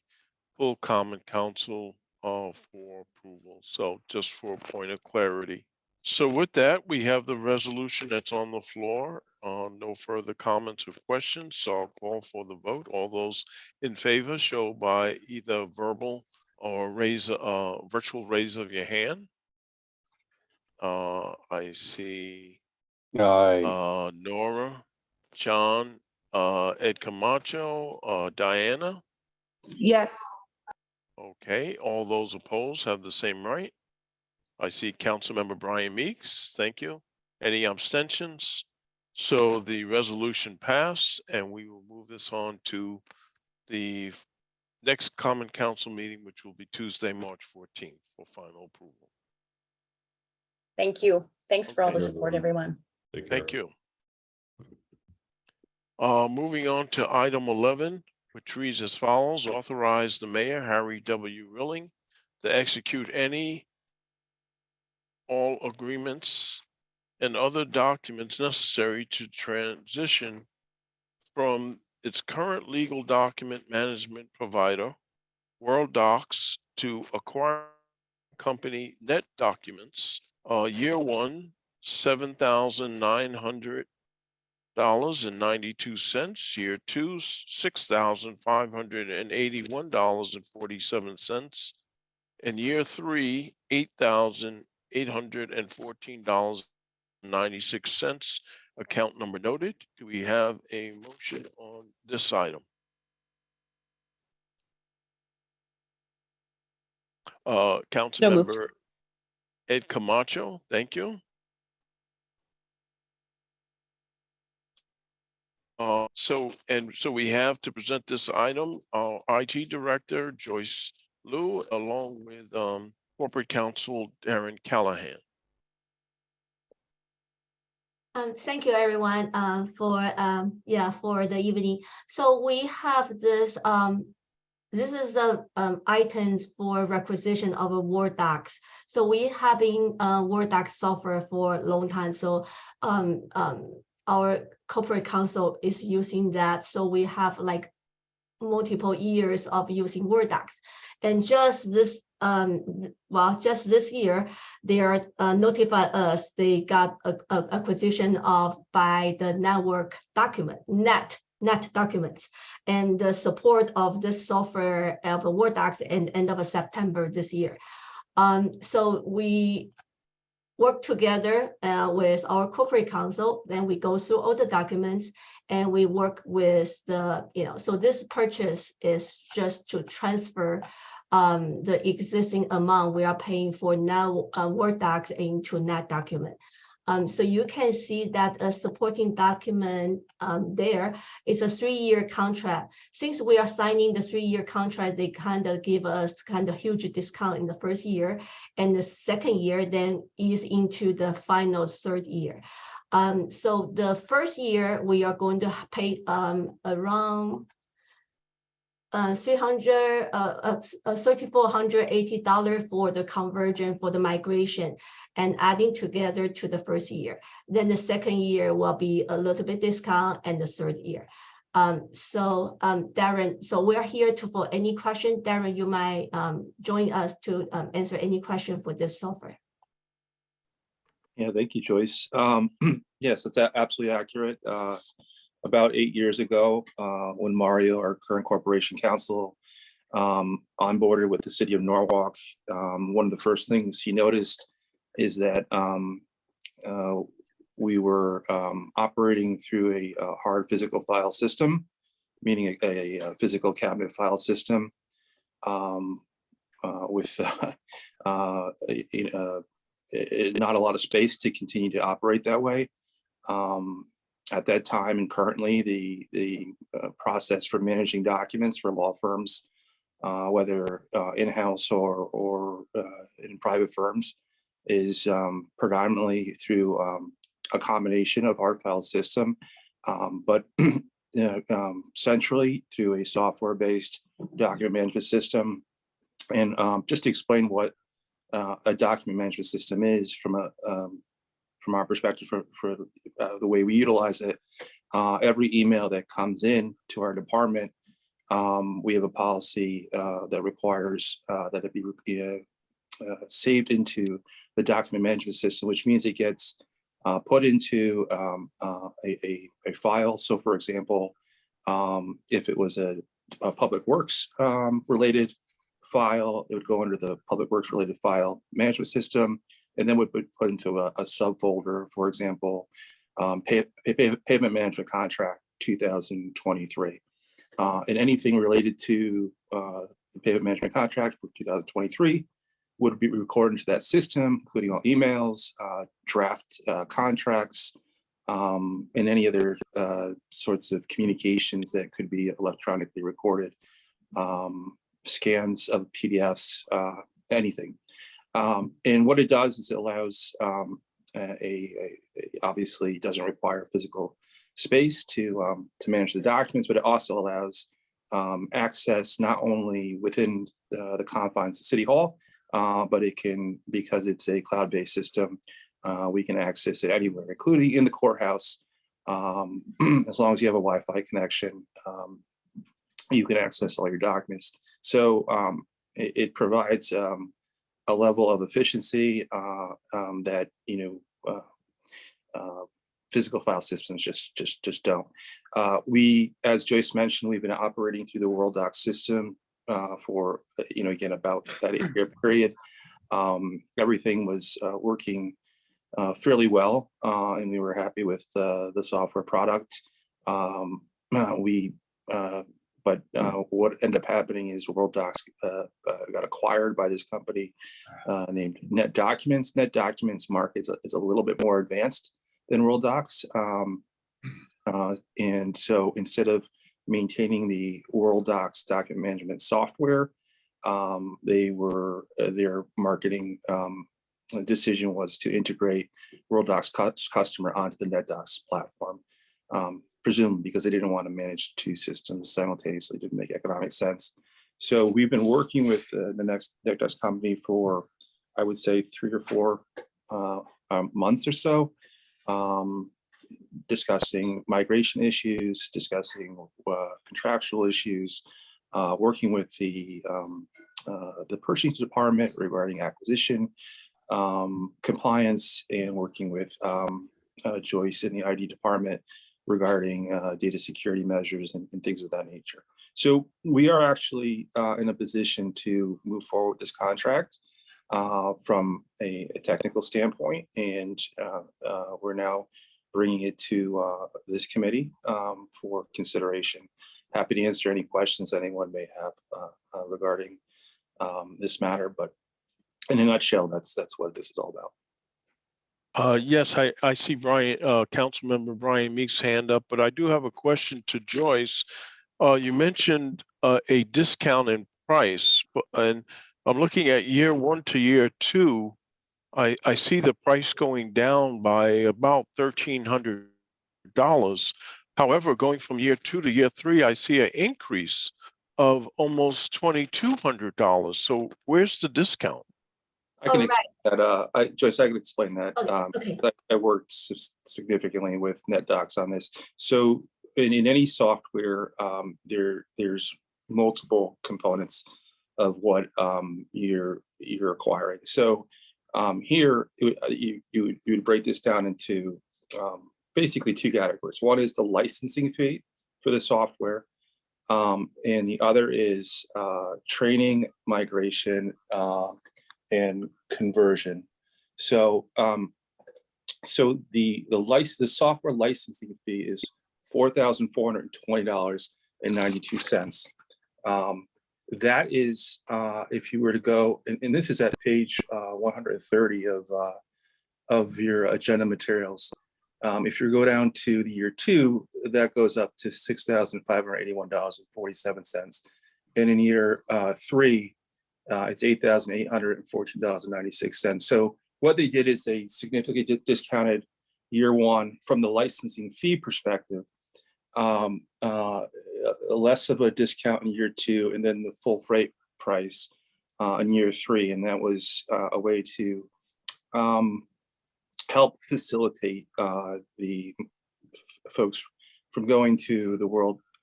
S2: full Common Council for approval. So just for a point of clarity. So with that, we have the resolution that's on the floor. No further comments or questions. So I'll call for the vote. All those in favor show by either verbal or virtual raise of your hand. I see
S3: Aye.
S2: Nora, John, Ed Camacho, Diana.
S1: Yes.
S2: Okay, all those opposed have the same right. I see Councilmember Brian Meeks. Thank you. Any abstentions? So the resolution passed, and we will move this on to the next Common Council meeting, which will be Tuesday, March 14th for final approval.
S8: Thank you. Thanks for all
S2: Okay.
S8: the support, everyone.
S9: Take care.
S2: Thank you. Moving on to item 11, which reads as follows: authorize the mayor, Harry W. Rilling, to execute all agreements and other documents necessary to transition from its current legal document management provider, World Docs, to acquire company Net Documents. Year one, $7,900.92. Year two, $6,581.47. And year three, $8,814.96. Account number noted. Do we have a motion on this item? Councilmember Ed Camacho, thank you. So we have to present this item, our IT Director, Joyce Liu, along with Corporate Counsel, Darren Callahan.
S11: Thank you everyone for the evening. So we have this this is the items for requisition of a Word docs. So we having Word docs software for a long time. So our corporate counsel is using that. So we have like multiple years of using Word docs. And just this just this year, they are notified us they got a acquisition of by the network document net documents, and the support of this software of Word docs in end of September this year. So we work together with our corporate counsel, then we go through all the documents and we work with the, so this purchase is just to transfer the existing amount we are paying for now Word docs into net document. So you can see that a supporting document there is a 3-year contract. Since we are signing the 3-year contract, they kind of give us kind of huge discount in the first year, and the second year then ease into the final 3rd year. So the first year we are going to pay around $3,480 for the conversion for the migration and adding together to the first year. Then the second year will be a little bit discount, and the 3rd year. Darren, so we're here for any question. Darren, you might join us to answer any question for this software.
S12: Yeah, thank you, Joyce. Yes, that's absolutely accurate. About 8 years ago, when Mario, our current corporation counsel, onboarded with the city of Norwalk, one of the first things he noticed is that we were operating through a hard physical file system, meaning a physical cabinet file system with not a lot of space to continue to operate that way. At that time and currently, the process for managing documents for law firms, whether in-house or in private firms, is predominantly through a combination of hard file system, but centrally through a software-based document management system. And just to explain what a document management system is from our perspective, for the way we utilize it, every email that comes in to our department, we have a policy that requires that it be saved into the document management system, which means it gets put into a file. So for example, if it was a public works related file, it would go under the public works related file management system, and then would be put into a subfolder, for example, pavement management contract 2023. And anything related to the pavement management contract for 2023 would be recorded into that system, including all emails, draft contracts, and any other sorts of communications that could be electronically recorded, scans of PDFs, anything. And what it does is it allows obviously doesn't require physical space to manage the documents, but it also allows access not only within the confines of City Hall, but it can, because it's a cloud-based system, we can access it anywhere, including in the courthouse. As long as you have a Wi-Fi connection, you can access all your documents. So it provides a level of efficiency that physical file systems just don't. We, as Joyce mentioned, we've been operating through the World Docs system for again about that 8-year period. Everything was working fairly well, and we were happy with the software product. But what ended up happening is World Docs got acquired by this company named Net Documents. Net Documents market is a little bit more advanced than World Docs. And so instead of maintaining the World Docs document management software, their marketing decision was to integrate World Docs customer onto the NetDocs platform. Presumably because they didn't want to manage 2 systems simultaneously. Didn't make economic sense. So we've been working with the NetDocs company for, I would say, 3 or 4 months or so, discussing migration issues, discussing contractual issues, working with the purchasing department regarding acquisition, compliance, and working with Joyce in the ID department regarding data security measures and things of that nature. So we are actually in a position to move forward with this contract from a technical standpoint, and we're now bringing it to this committee for consideration. Happy to answer any questions anyone may have regarding this matter, but in a nutshell, that's what this is all about.
S2: Yes, I see Brian, Councilmember Brian Meek's hand up, but I do have a question to Joyce. You mentioned a discount in price, and I'm looking at year 1 to year 2. I see the price going down by about $1,300. However, going from year 2 to year 3, I see an increase of almost $2,200. So where's the discount?
S12: I can explain that. Joyce, I can explain that.
S11: Okay.
S12: I worked significantly with NetDocs on this. So in any software, there's multiple components of what you're acquiring. So here you would break this down into basically 2 categories. One is the licensing fee for the software, and the other is training, migration, and conversion. So the software licensing fee is $4,420.92. That is if you were to go, and this is at page 130 of your agenda materials. If you go down to the year 2, that goes up to $6,581.47, and in year 3, it's $8,814.96. So what they did is they significantly discounted year 1 from the licensing fee perspective, less of a discount in year 2, and then the full freight price in year 3. And that was a way to help facilitate the folks from going to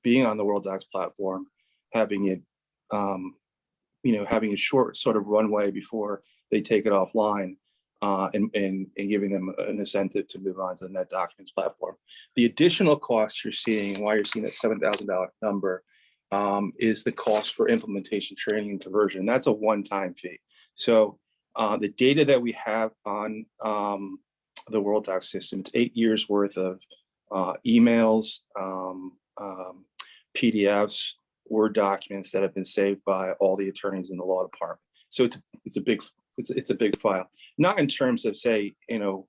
S12: being on the WorldDocs platform, having it, having a short sort of runway before they take it offline, and giving them an incentive to move on to the NetDocuments platform. The additional costs you're seeing, why you're seeing that $7,000 number, is the cost for implementation, training, and conversion. That's a one-time fee. So the data that we have on the WorldDocs system, it's 8 years worth of emails, PDFs, Word documents that have been saved by all the attorneys in the law department. So it's a big file. Not in terms of, say, a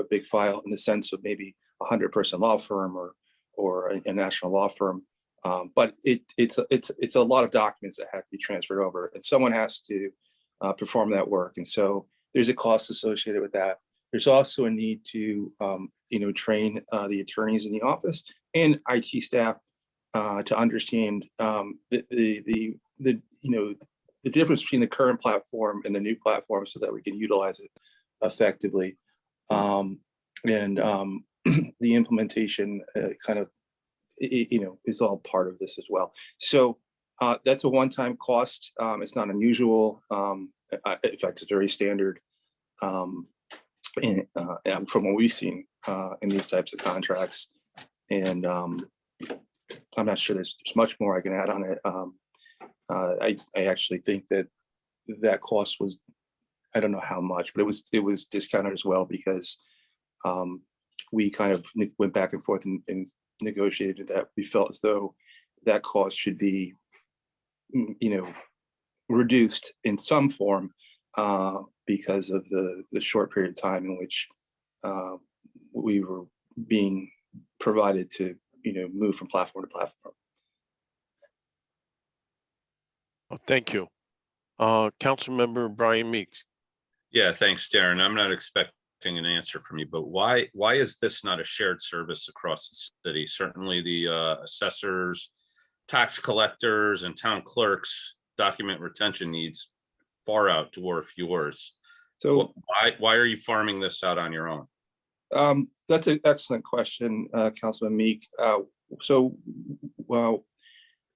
S12: big file in the sense of maybe a 100-person law firm or a national law firm, but it's a lot of documents that have to be transferred over, and someone has to perform that work, and so there's a cost associated with that. There's also a need to train the attorneys in the office and IT staff to understand the difference between the current platform and the new platform, so that we can utilize it effectively. And the implementation is all part of this as well. So that's a one-time cost. It's not unusual. In fact, it's very standard from what we've seen in these types of contracts. And I'm not sure there's much more I can add on it. I actually think that cost was, I don't know how much, but it was discounted as well, because we kind of went back and forth and negotiated that. We felt as though that cost should be, reduced in some form because of the short period of time in which we were being provided to move from platform to platform.
S2: Oh, thank you. Councilmember Brian Meeks.
S5: Yeah, thanks, Darren. I'm not expecting expecting an answer from you, but why is this not a shared service across the city? Certainly the assessors, tax collectors, and town clerks document retention needs far outdwarf yours.
S12: So
S5: Why are you farming this out on your own?
S12: that's an excellent question, Councilman Meek. Well,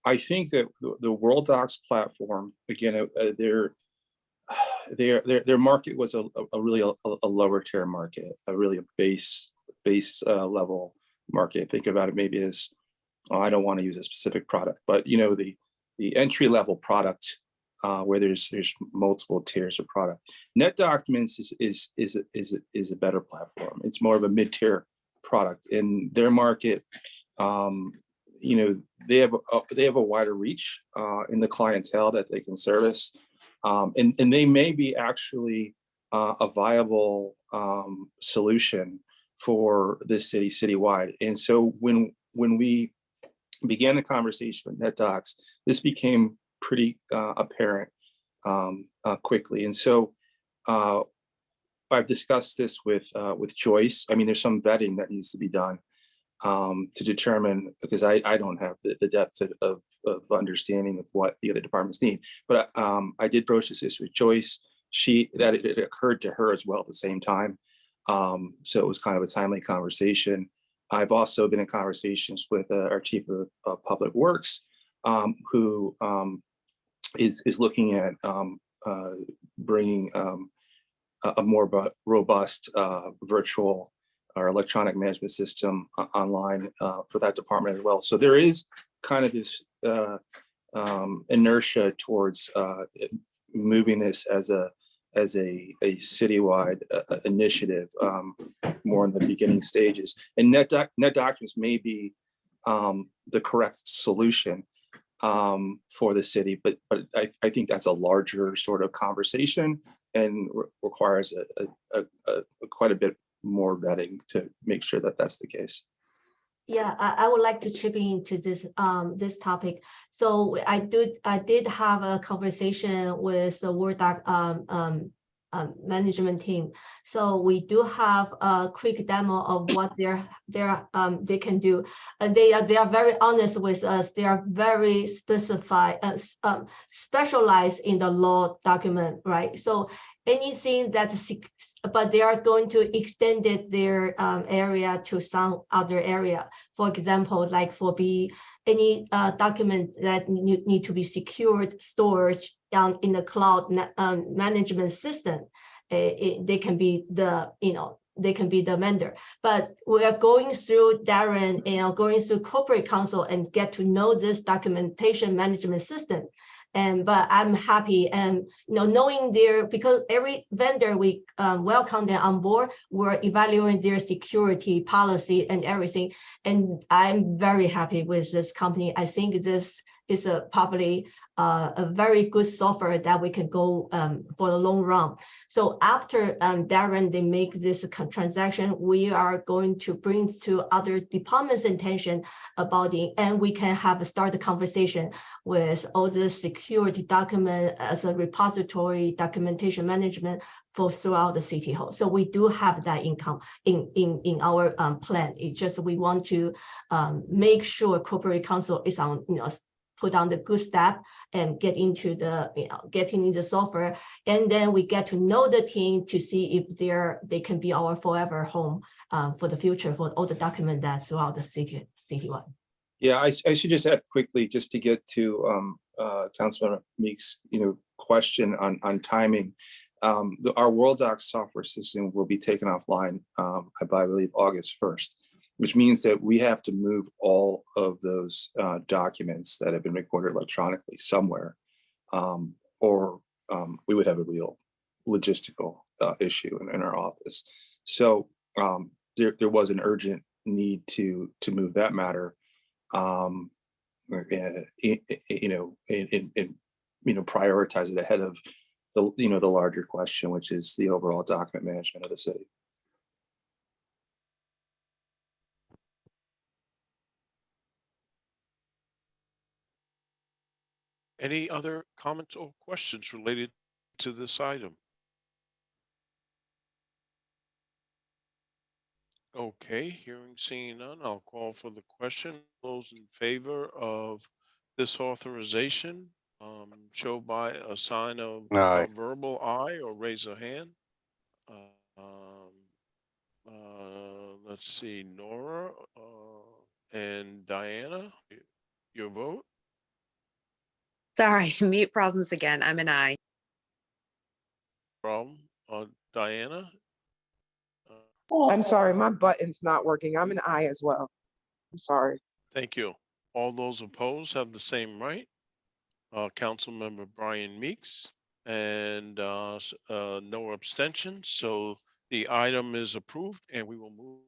S12: I think that the World Docs platform, again, their market was a really lower tier market, a base level market. Think about it maybe as, I don't want to use a specific product, but the entry level product where there's multiple tiers of product. NetDocuments is a better platform. It's more of a mid-tier product in their market. They have a wider reach in the clientele that they can service, and they may be actually a viable solution for this citywide. And so when we began the conversation with NetDocs, this became pretty apparent quickly. And so I've discussed this with Joyce. I mean, there's some vetting that needs to be done to determine, because I don't have the depth of understanding of what the other departments need. But I did broach this issue with Joyce. It occurred to her as well at the same time. So it was kind of a timely conversation. I've also been in conversations with our chief of public works, who is looking at bringing a more robust virtual or electronic management system online for that department as well. So there is kind of this inertia towards moving this as a citywide initiative, more in the beginning stages. And NetDocuments may be the correct solution for the city, but I think that's a larger sort of conversation and requires quite a bit more vetting to make sure that that's the case.
S11: Yeah, I would like to chip into this this topic. So I did have a conversation with the WordDoc management team. So we do have a quick demo of what they can do, and they are very honest with us. They are very specialized in the law document, right? So anything that's, but they are going to extend their area to some other area. For example, like for any document that need to be secured, stored in the cloud management system, they can be the vendor. But we are going through Darren and going through corporate counsel and get to know this documentation management system. But I'm happy, and knowing because every vendor we welcome them on board, we're evaluating their security policy and everything. And I'm very happy with this company. I think this is probably a very good software that we can go for the long run. So after Darren, they make this transaction, we are going to bring to other departments' attention about it, and we can start the conversation with all the security document as a repository, documentation management throughout the city hall. So we do have that income in our plan. It's just we want to make sure corporate counsel is on put on the good step and getting in the software, and then we get to know the team to see if they can be our forever home for the future for all the documents that's throughout the citywide.
S12: Yeah, I should just add quickly, just to get to Councilman Meek's question on timing. Our WorldDocs software system will be taken offline, I believe August 1st. Which means that we have to move all of those documents that have been recorded electronically somewhere, or we would have a real logistical issue in our office. So there was an urgent need to move that matter, prioritize it ahead of the larger question, which is the overall document management of the city.
S2: Any other comments or questions related to this item? Okay, hearing, seeing none, I'll call for the question. Those in favor of this authorization, show by a sign of
S3: Aye.
S2: verbal aye or raise a hand. Let's see, Nora, and Diana, your vote?
S7: Sorry, mute problems again. I'm an I.
S2: Problem, Diana?
S13: I'm sorry, my button's not working. I'm an I as well. I'm sorry.
S2: Thank you. All those opposed have the same right. Councilmember Brian Meeks and no abstentions. So the item is approved and we will move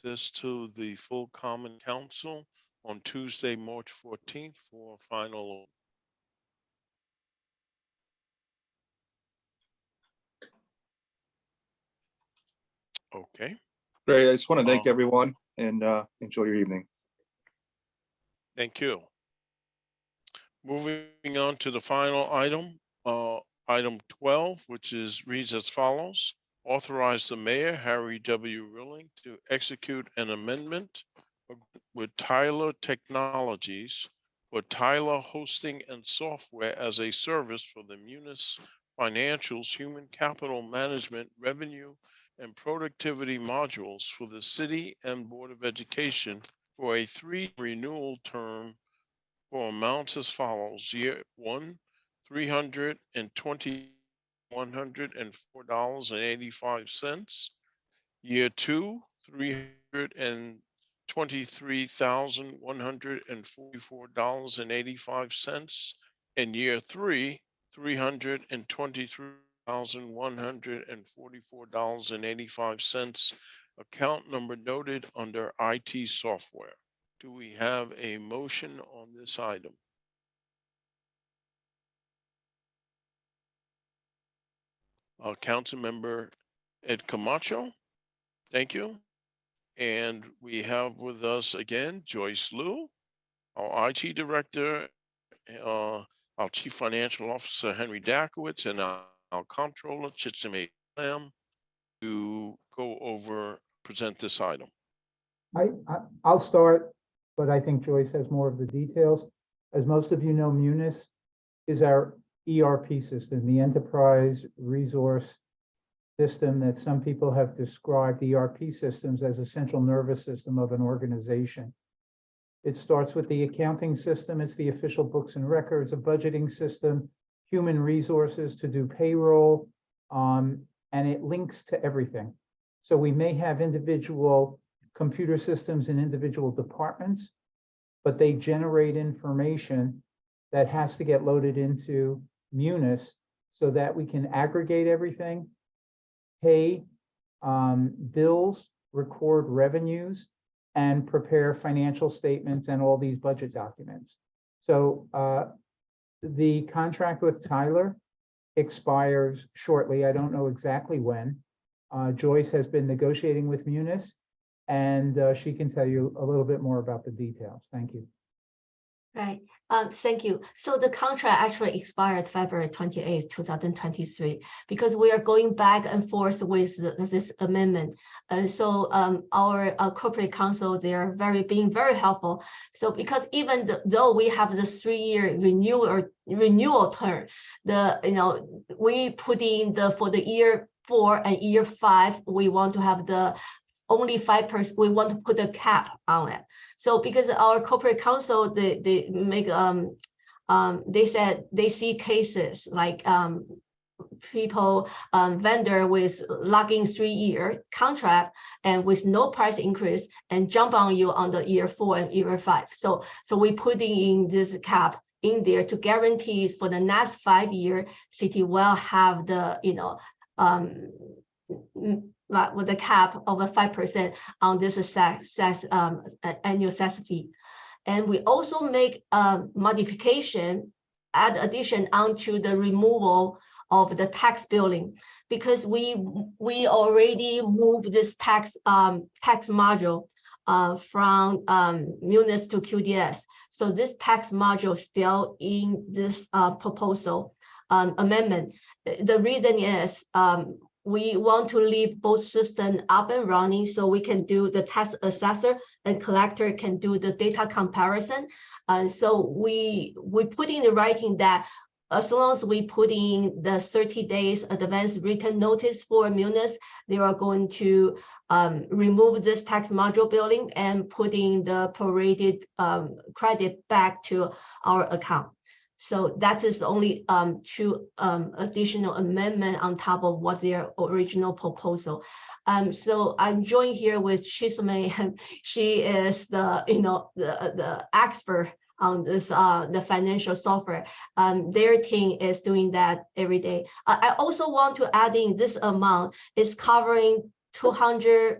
S2: this to the full Common Council on Tuesday, March 14th for final. Okay.
S12: Great. I just want to thank everyone and enjoy your evening.
S2: Thank you. Moving on to the final item, item 12, which reads as follows. Authorize the mayor, Harry W. Rilling, to execute an amendment with Tyler Technologies for Tyler Hosting and Software as a Service for the Munis Financials, Human Capital Management, Revenue, and Productivity modules for the City and Board of Education for a 3 renewal term for amounts as follows. Year 1, $104.85. Year 2, $323,144.85. And year 3, $323,144.85. Account number noted under IT software. Do we have a motion on this item? Councilmember Ed Camacho, thank you. And we have with us again, Joyce Liu, our IT director, our chief financial officer, Henry Dakowitz, and our comptroller, Chitsime Lam, to go over, present this item.
S14: I'll start, but I think Joyce has more of the details. As most of you know, Munis is our ERP system, the enterprise resource system that some people have described ERP systems as a central nervous system of an organization. It starts with the accounting system. It's the official books and records, a budgeting system, human resources to do payroll, and it links to everything. So we may have individual computer systems in individual departments, but they generate information that has to get loaded into Munis so that we can aggregate everything, pay bills, record revenues, and prepare financial statements and all these budget documents. So the contract with Tyler expires shortly. I don't know exactly when. Joyce has been negotiating with Munis, and she can tell you a little bit more about the details. Thank you.
S11: Right. Thank you. So the contract actually expired February 28th, 2023, because we are going back and forth with this amendment. And so our corporate counsel, they are being very helpful. So because even though we have the 3-year renewal term, we put in for the year 4 and year 5, we want to have only 5%, we want to put a cap on it. So because our corporate counsel, they make they said they see cases like people vendor with locking 3-year contract and with no price increase and jump on you on the year 4 and year 5. So we putting in this cap in there to guarantee for the next 5 year, city will have the with a cap of a 5% on this annual SaaS fee. And we also make modification, add addition onto the removal of the tax billing, because we already moved this tax module from Munis to QDS. So this tax module still in this proposal amendment. The reason is we want to leave both systems up and running so we can do the tax assessor and collector can do the data comparison. And so we put in the writing that as long as we put in the 30 days advance written notice for Munis, they are going to remove this tax module billing and putting the prorated credit back to our account. So that is only two additional amendment on top of what their original proposal. So I'm joined here with Shizumi, and she is the the expert on this the financial software. Their team is doing that every day. I also want to add in this amount is covering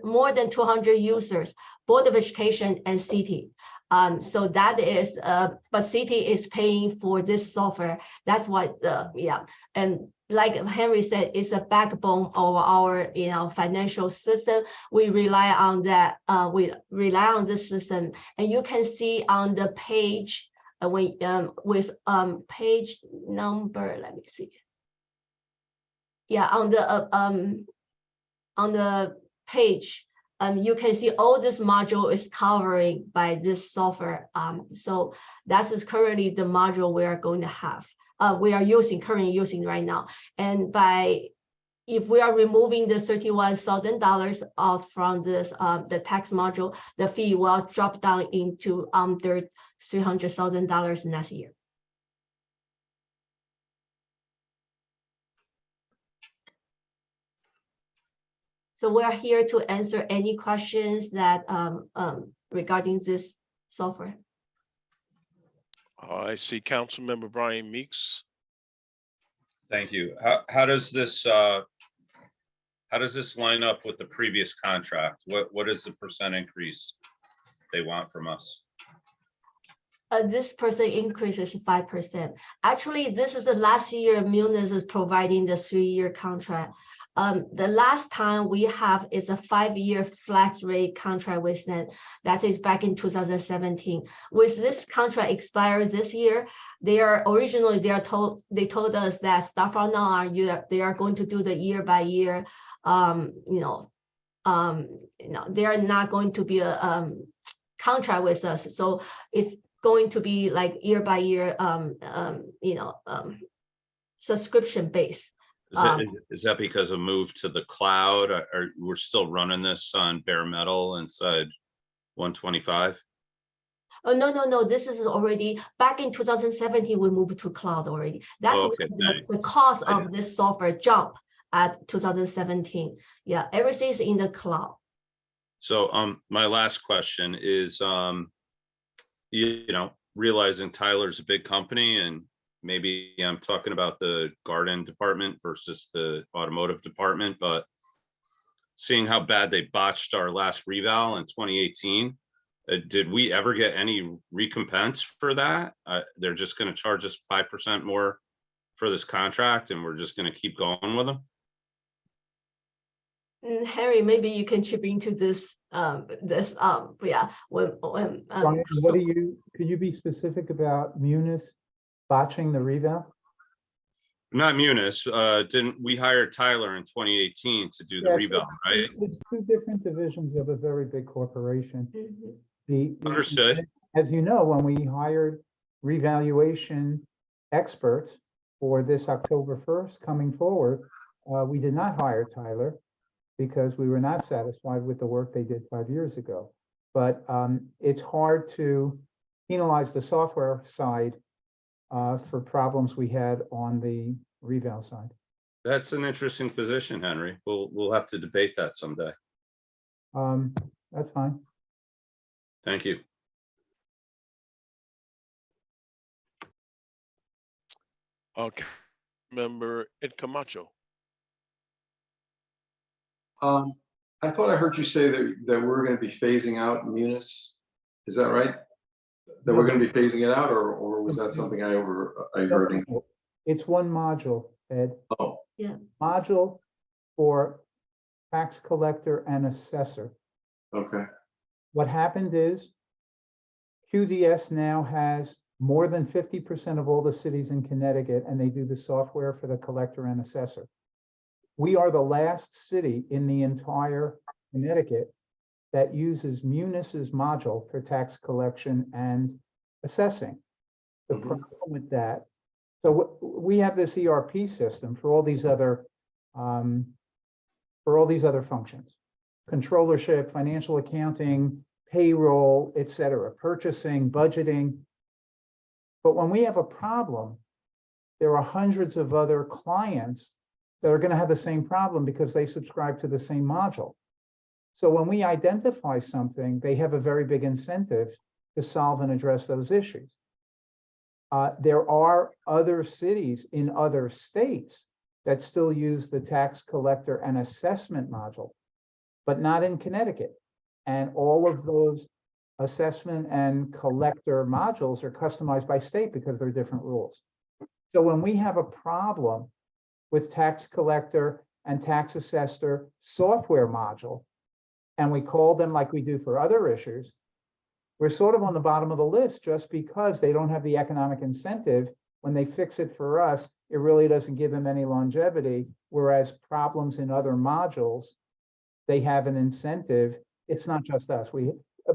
S11: more than 200 users, Board of Education and city. So that is, but city is paying for this software. That's what, yeah. And like Henry said, it's a backbone of our, financial system. We rely on that. We rely on this system, and you can see on the page with page number. Let me see. Yeah, on the page. You can see all this module is covering by this software. So that is currently the module we are going to have. We are currently using right now. And if we are removing the $31,000 out from this the tax module, the fee will drop down into under $300,000 next year. So we're here to answer any questions that regarding this software.
S2: I see Councilmember Brian Meeks.
S5: Thank you. How does this line up with the previous contract? What is the percent increase they want from us?
S11: This percent increase is 5%. Actually, this is the last year Munis is providing the 3-year contract. The last time we have is a 5-year flat rate contract with them. That is back in 2017. With this contract expired this year, they told us that start from now on, they are going to do the year by year. They are not going to be a contract with us. So it's going to be like year by year, subscription based.
S5: Is that because of move to the cloud, or we're still running this on bare metal inside 125?
S11: Oh, no. This is already back in 2017. We moved to cloud already. That's the cost of this software jump at 2017. Yeah, everything's in the cloud.
S5: So my last question is, realizing Tyler's a big company, and maybe I'm talking about the garden department versus the automotive department, but seeing how bad they botched our last reval in 2018, did we ever get any recompense for that? They're just going to charge us 5% more for this contract, and we're just going to keep going with them?
S11: Harry, maybe you can chip into this. Yeah.
S14: Brian, could you be specific about Munis botching the reval?
S5: Not Munis. Didn't we hire Tyler in 2018 to do the reval, right?
S14: It's two different divisions of a very big corporation.
S5: Understood.
S14: As you know, when we hired revaluation experts for this October 1st coming forward, we did not hire Tyler because we were not satisfied with the work they did 5 years ago. But it's hard to penalize the software side for problems we had on the reval side.
S5: That's an interesting position, Henry. We'll have to debate that someday.
S14: That's fine.
S5: Thank you.
S2: Okay, member Ed Camacho.
S15: I thought I heard you say that we're going to be phasing out Munis. Is that right? That we're going to be phasing it out, or was that something I heard?
S14: It's one module, Ed.
S15: Oh,
S11: yeah.
S14: Module for tax collector and assessor.
S15: Okay.
S14: What happened is QDS now has more than 50% of all the cities in Connecticut, and they do the software for the collector and assessor. We are the last city in the entire Connecticut that uses Munis's module for tax collection and assessing. The problem with that, so we have this ERP system for all these other functions, controllership, financial accounting, payroll, et cetera, purchasing, budgeting. But when we have a problem, there are hundreds of other clients that are going to have the same problem because they subscribe to the same module. So when we identify something, they have a very big incentive to solve and address those issues. There are other cities in other states that still use the tax collector and assessment module, but not in Connecticut. And all of those assessment and collector modules are customized by state because they're different rules. So when we have a problem with tax collector and tax assessor software module, and we call them like we do for other issues, we're sort of on the bottom of the list just because they don't have the economic incentive. When they fix it for us, it really doesn't give them any longevity, whereas problems in other modules, they have an incentive. It's not just us.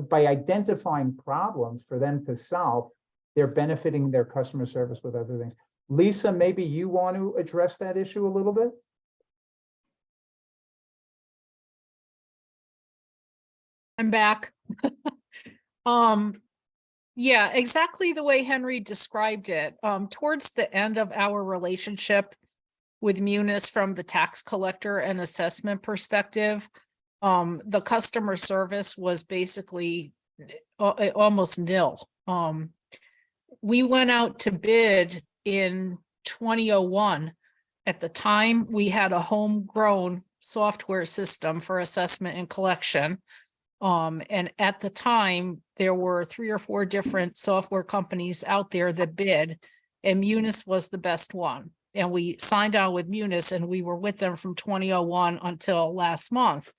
S14: By identifying problems for them to solve, they're benefiting their customer service with other things. Lisa, maybe you want to address that issue a little bit?
S4: I'm back. Yeah, exactly the way Henry described it. Towards the end of our relationship with Munis from the tax collector and assessment perspective, the customer service was basically almost nil. We went out to bid in 2001. At the time, we had a homegrown software system for assessment and collection. And at the time, there were 3 or 4 different software companies out there that bid, and Munis was the best one. And we signed on with Munis, and we were with them from 2001 until last month.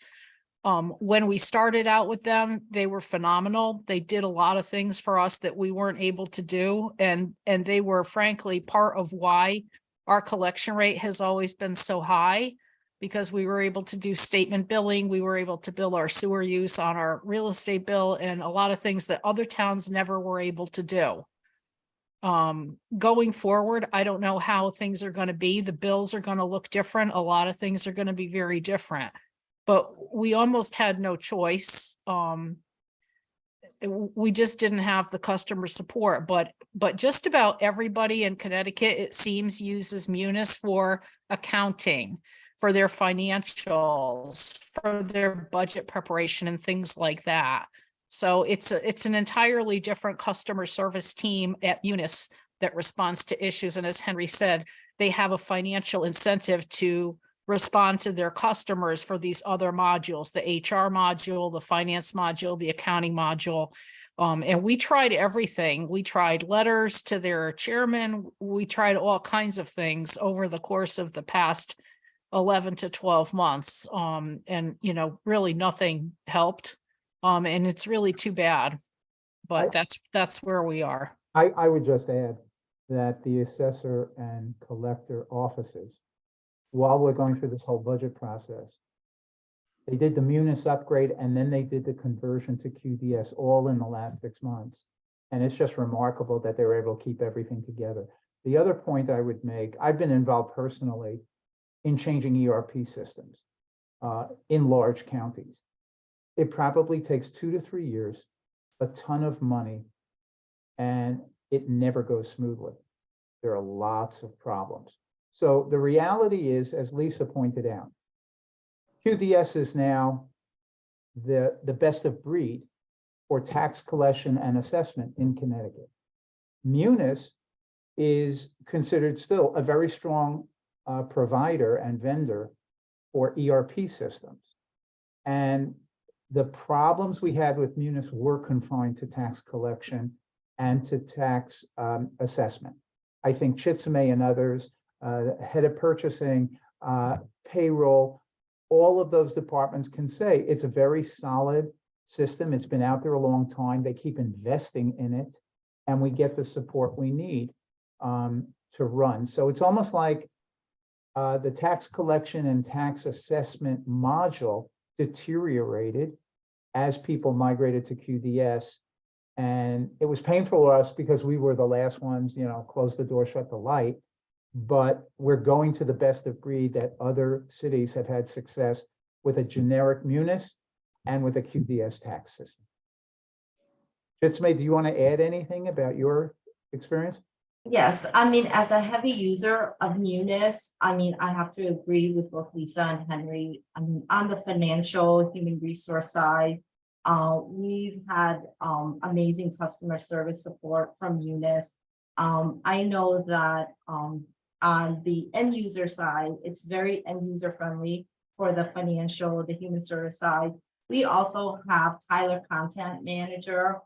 S4: When we started out with them, they were phenomenal. They did a lot of things for us that we weren't able to do. And they were frankly part of why our collection rate has always been so high, because we were able to do statement billing. We were able to bill our sewer use on our real estate bill and a lot of things that other towns never were able to do. Going forward, I don't know how things are going to be. The bills are going to look different. A lot of things are going to be very different, but we almost had no choice. We just didn't have the customer support, but just about everybody in Connecticut, it seems, uses Munis for accounting, for their financials, for their budget preparation and things like that. So it's an entirely different customer service team at Munis that responds to issues. And as Henry said, they have a financial incentive to respond to their customers for these other modules, the HR module, the finance module, the accounting module. And we tried everything. We tried letters to their chairman. We tried all kinds of things over the course of the past 11 to 12 months. And, really nothing helped. And it's really too bad, but that's where we are.
S14: I would just add that the assessor and collector offices, while we're going through this whole budget process, they did the Munis upgrade and then they did the conversion to QDS all in the last 6 months. And it's just remarkable that they were able to keep everything together. The other point I would make, I've been involved personally in changing ERP systems in large counties. It probably takes 2 to 3 years, a ton of money, and it never goes smoothly. There are lots of problems. So the reality is, as Lisa pointed out, QDS is now the best of breed for tax collection and assessment in Connecticut. Munis is considered still a very strong provider and vendor for ERP systems. And the problems we had with Munis were confined to tax collection and to tax assessment. I think Chitsame and others, head of purchasing, payroll, all of those departments can say it's a very solid system. It's been out there a long time. They keep investing in it, and we get the support we need to run. So it's almost like the tax collection and tax assessment module deteriorated as people migrated to QDS. And it was painful for us because we were the last ones, close the door, shut the light. But we're going to the best of breed that other cities have had success with a generic munis and with a QDS tax system. Jitsume, do you want to add anything about your experience?
S11: Yes, I mean, as a heavy user of Munis, I mean, I have to agree with both Lisa and Henry. I mean, on the financial human resource side, we've had amazing customer service support from Munis. I know that on the end user side, it's very end user friendly for the financial, the human service side. We also have Tyler Content Manager,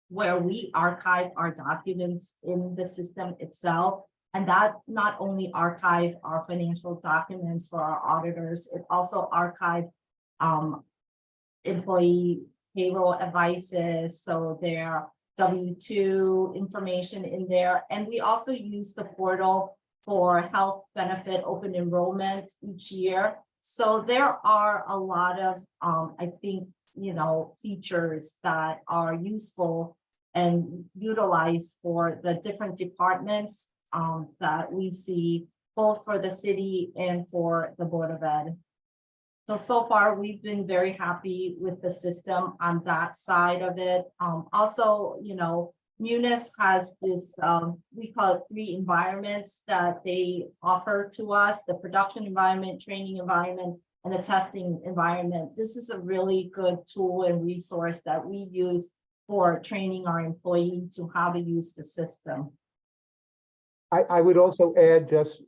S11: where we archive our documents in the system itself. And that not only archive our financial documents for our auditors, it also archive employee payroll advices, so their W-2 information in there. And we also use the portal for health benefit open enrollment each year. So there are a lot of, I think, features that are useful and utilized for the different departments that we see, both for the city and for the Board of Ed. So far, we've been very happy with the system on that side of it. Also, Munis has this, we call it 3 environments that they offer to us: the production environment, training environment, and the testing environment. This is a really good tool and resource that we use for training our employee to how to use the system.
S14: I would also add, just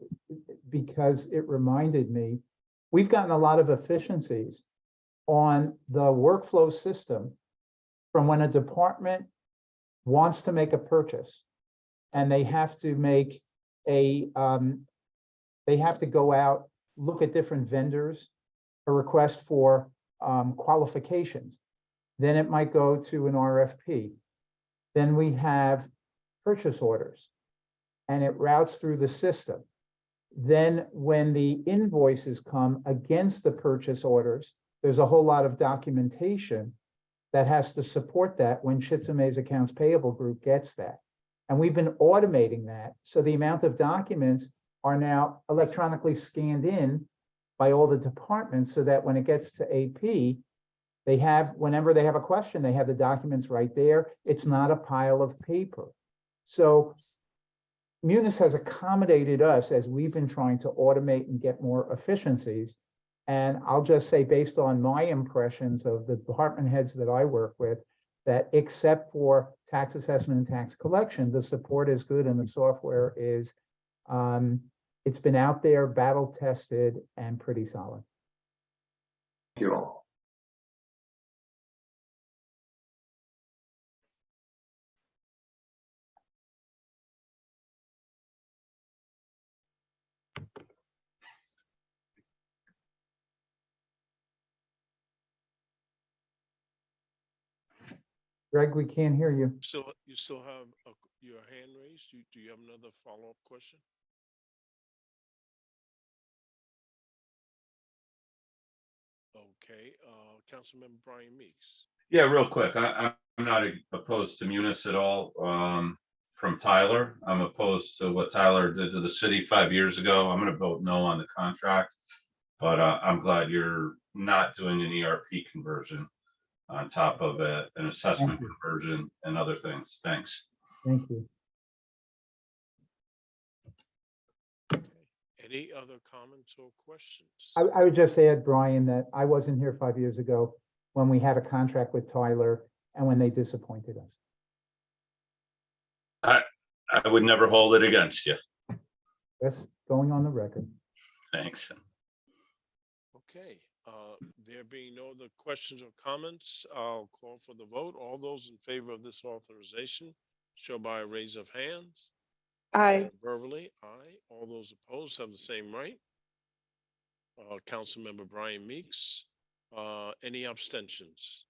S14: because it reminded me, we've gotten a lot of efficiencies on the workflow system from when a department wants to make a purchase and they have to make they have to go out, look at different vendors, a request for qualifications. Then it might go to an RFP. Then we have purchase orders and it routes through the system. Then when the invoices come against the purchase orders, there's a whole lot of documentation that has to support that when Shitsume's accounts payable group gets that. And we've been automating that. So the amount of documents are now electronically scanned in by all the departments so that when it gets to AP, they have, whenever they have a question, they have the documents right there. It's not a pile of paper. So Munis has accommodated us as we've been trying to automate and get more efficiencies. And I'll just say, based on my impressions of the department heads that I work with, that except for tax assessment and tax collection, the support is good and the software is, it's been out there, battle tested, and pretty solid.
S15: Thank you all.
S14: Greg, we can't hear you.
S2: You still have your hand raised? Do you have another follow-up question? Okay, Councilmember Brian Meeks.
S5: Yeah, real quick. I'm not opposed to Munis at all. From Tyler, I'm opposed to what Tyler did to the city 5 years ago. I'm going to vote no on the contract, but I'm glad you're not doing an ERP conversion on top of an assessment conversion and other things. Thanks.
S14: Thank you.
S2: Any other comments or questions?
S14: I would just add, Brian, that I wasn't here 5 years ago when we had a contract with Tyler and when they disappointed us.
S5: I would never hold it against you.
S14: That's going on the record.
S5: Thanks.
S2: Okay, there being no other questions or comments, I'll call for the vote. All those in favor of this authorization, show by a raise of hands.
S13: Aye.
S2: Verbally, aye. All those opposed have the same right. Councilmember Brian Meeks, any abstentions?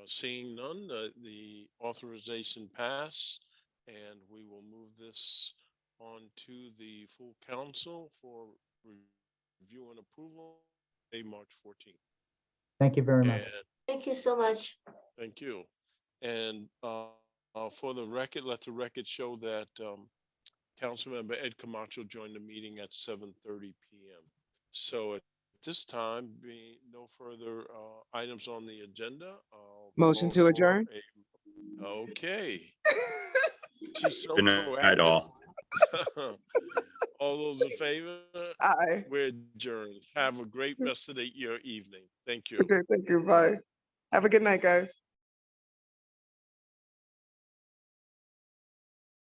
S2: Seeing none, the authorization pass, and we will move this on to the full council for review and approval, March 14th.
S14: Thank you very much.
S2: And
S11: Thank you so much.
S2: thank you. And for the record, let the record show that Councilmember Ed Camacho joined the meeting at 7:30 p.m. So at this time, being no further items on the agenda.
S13: Motion to adjourn.
S2: Okay. She's so
S5: Good night, all.
S2: proactive. All those in favor?
S13: Aye.
S2: We're adjourned. Have a great rest of your evening. Thank you.
S13: Okay, thank you. Bye. Have a good night, guys.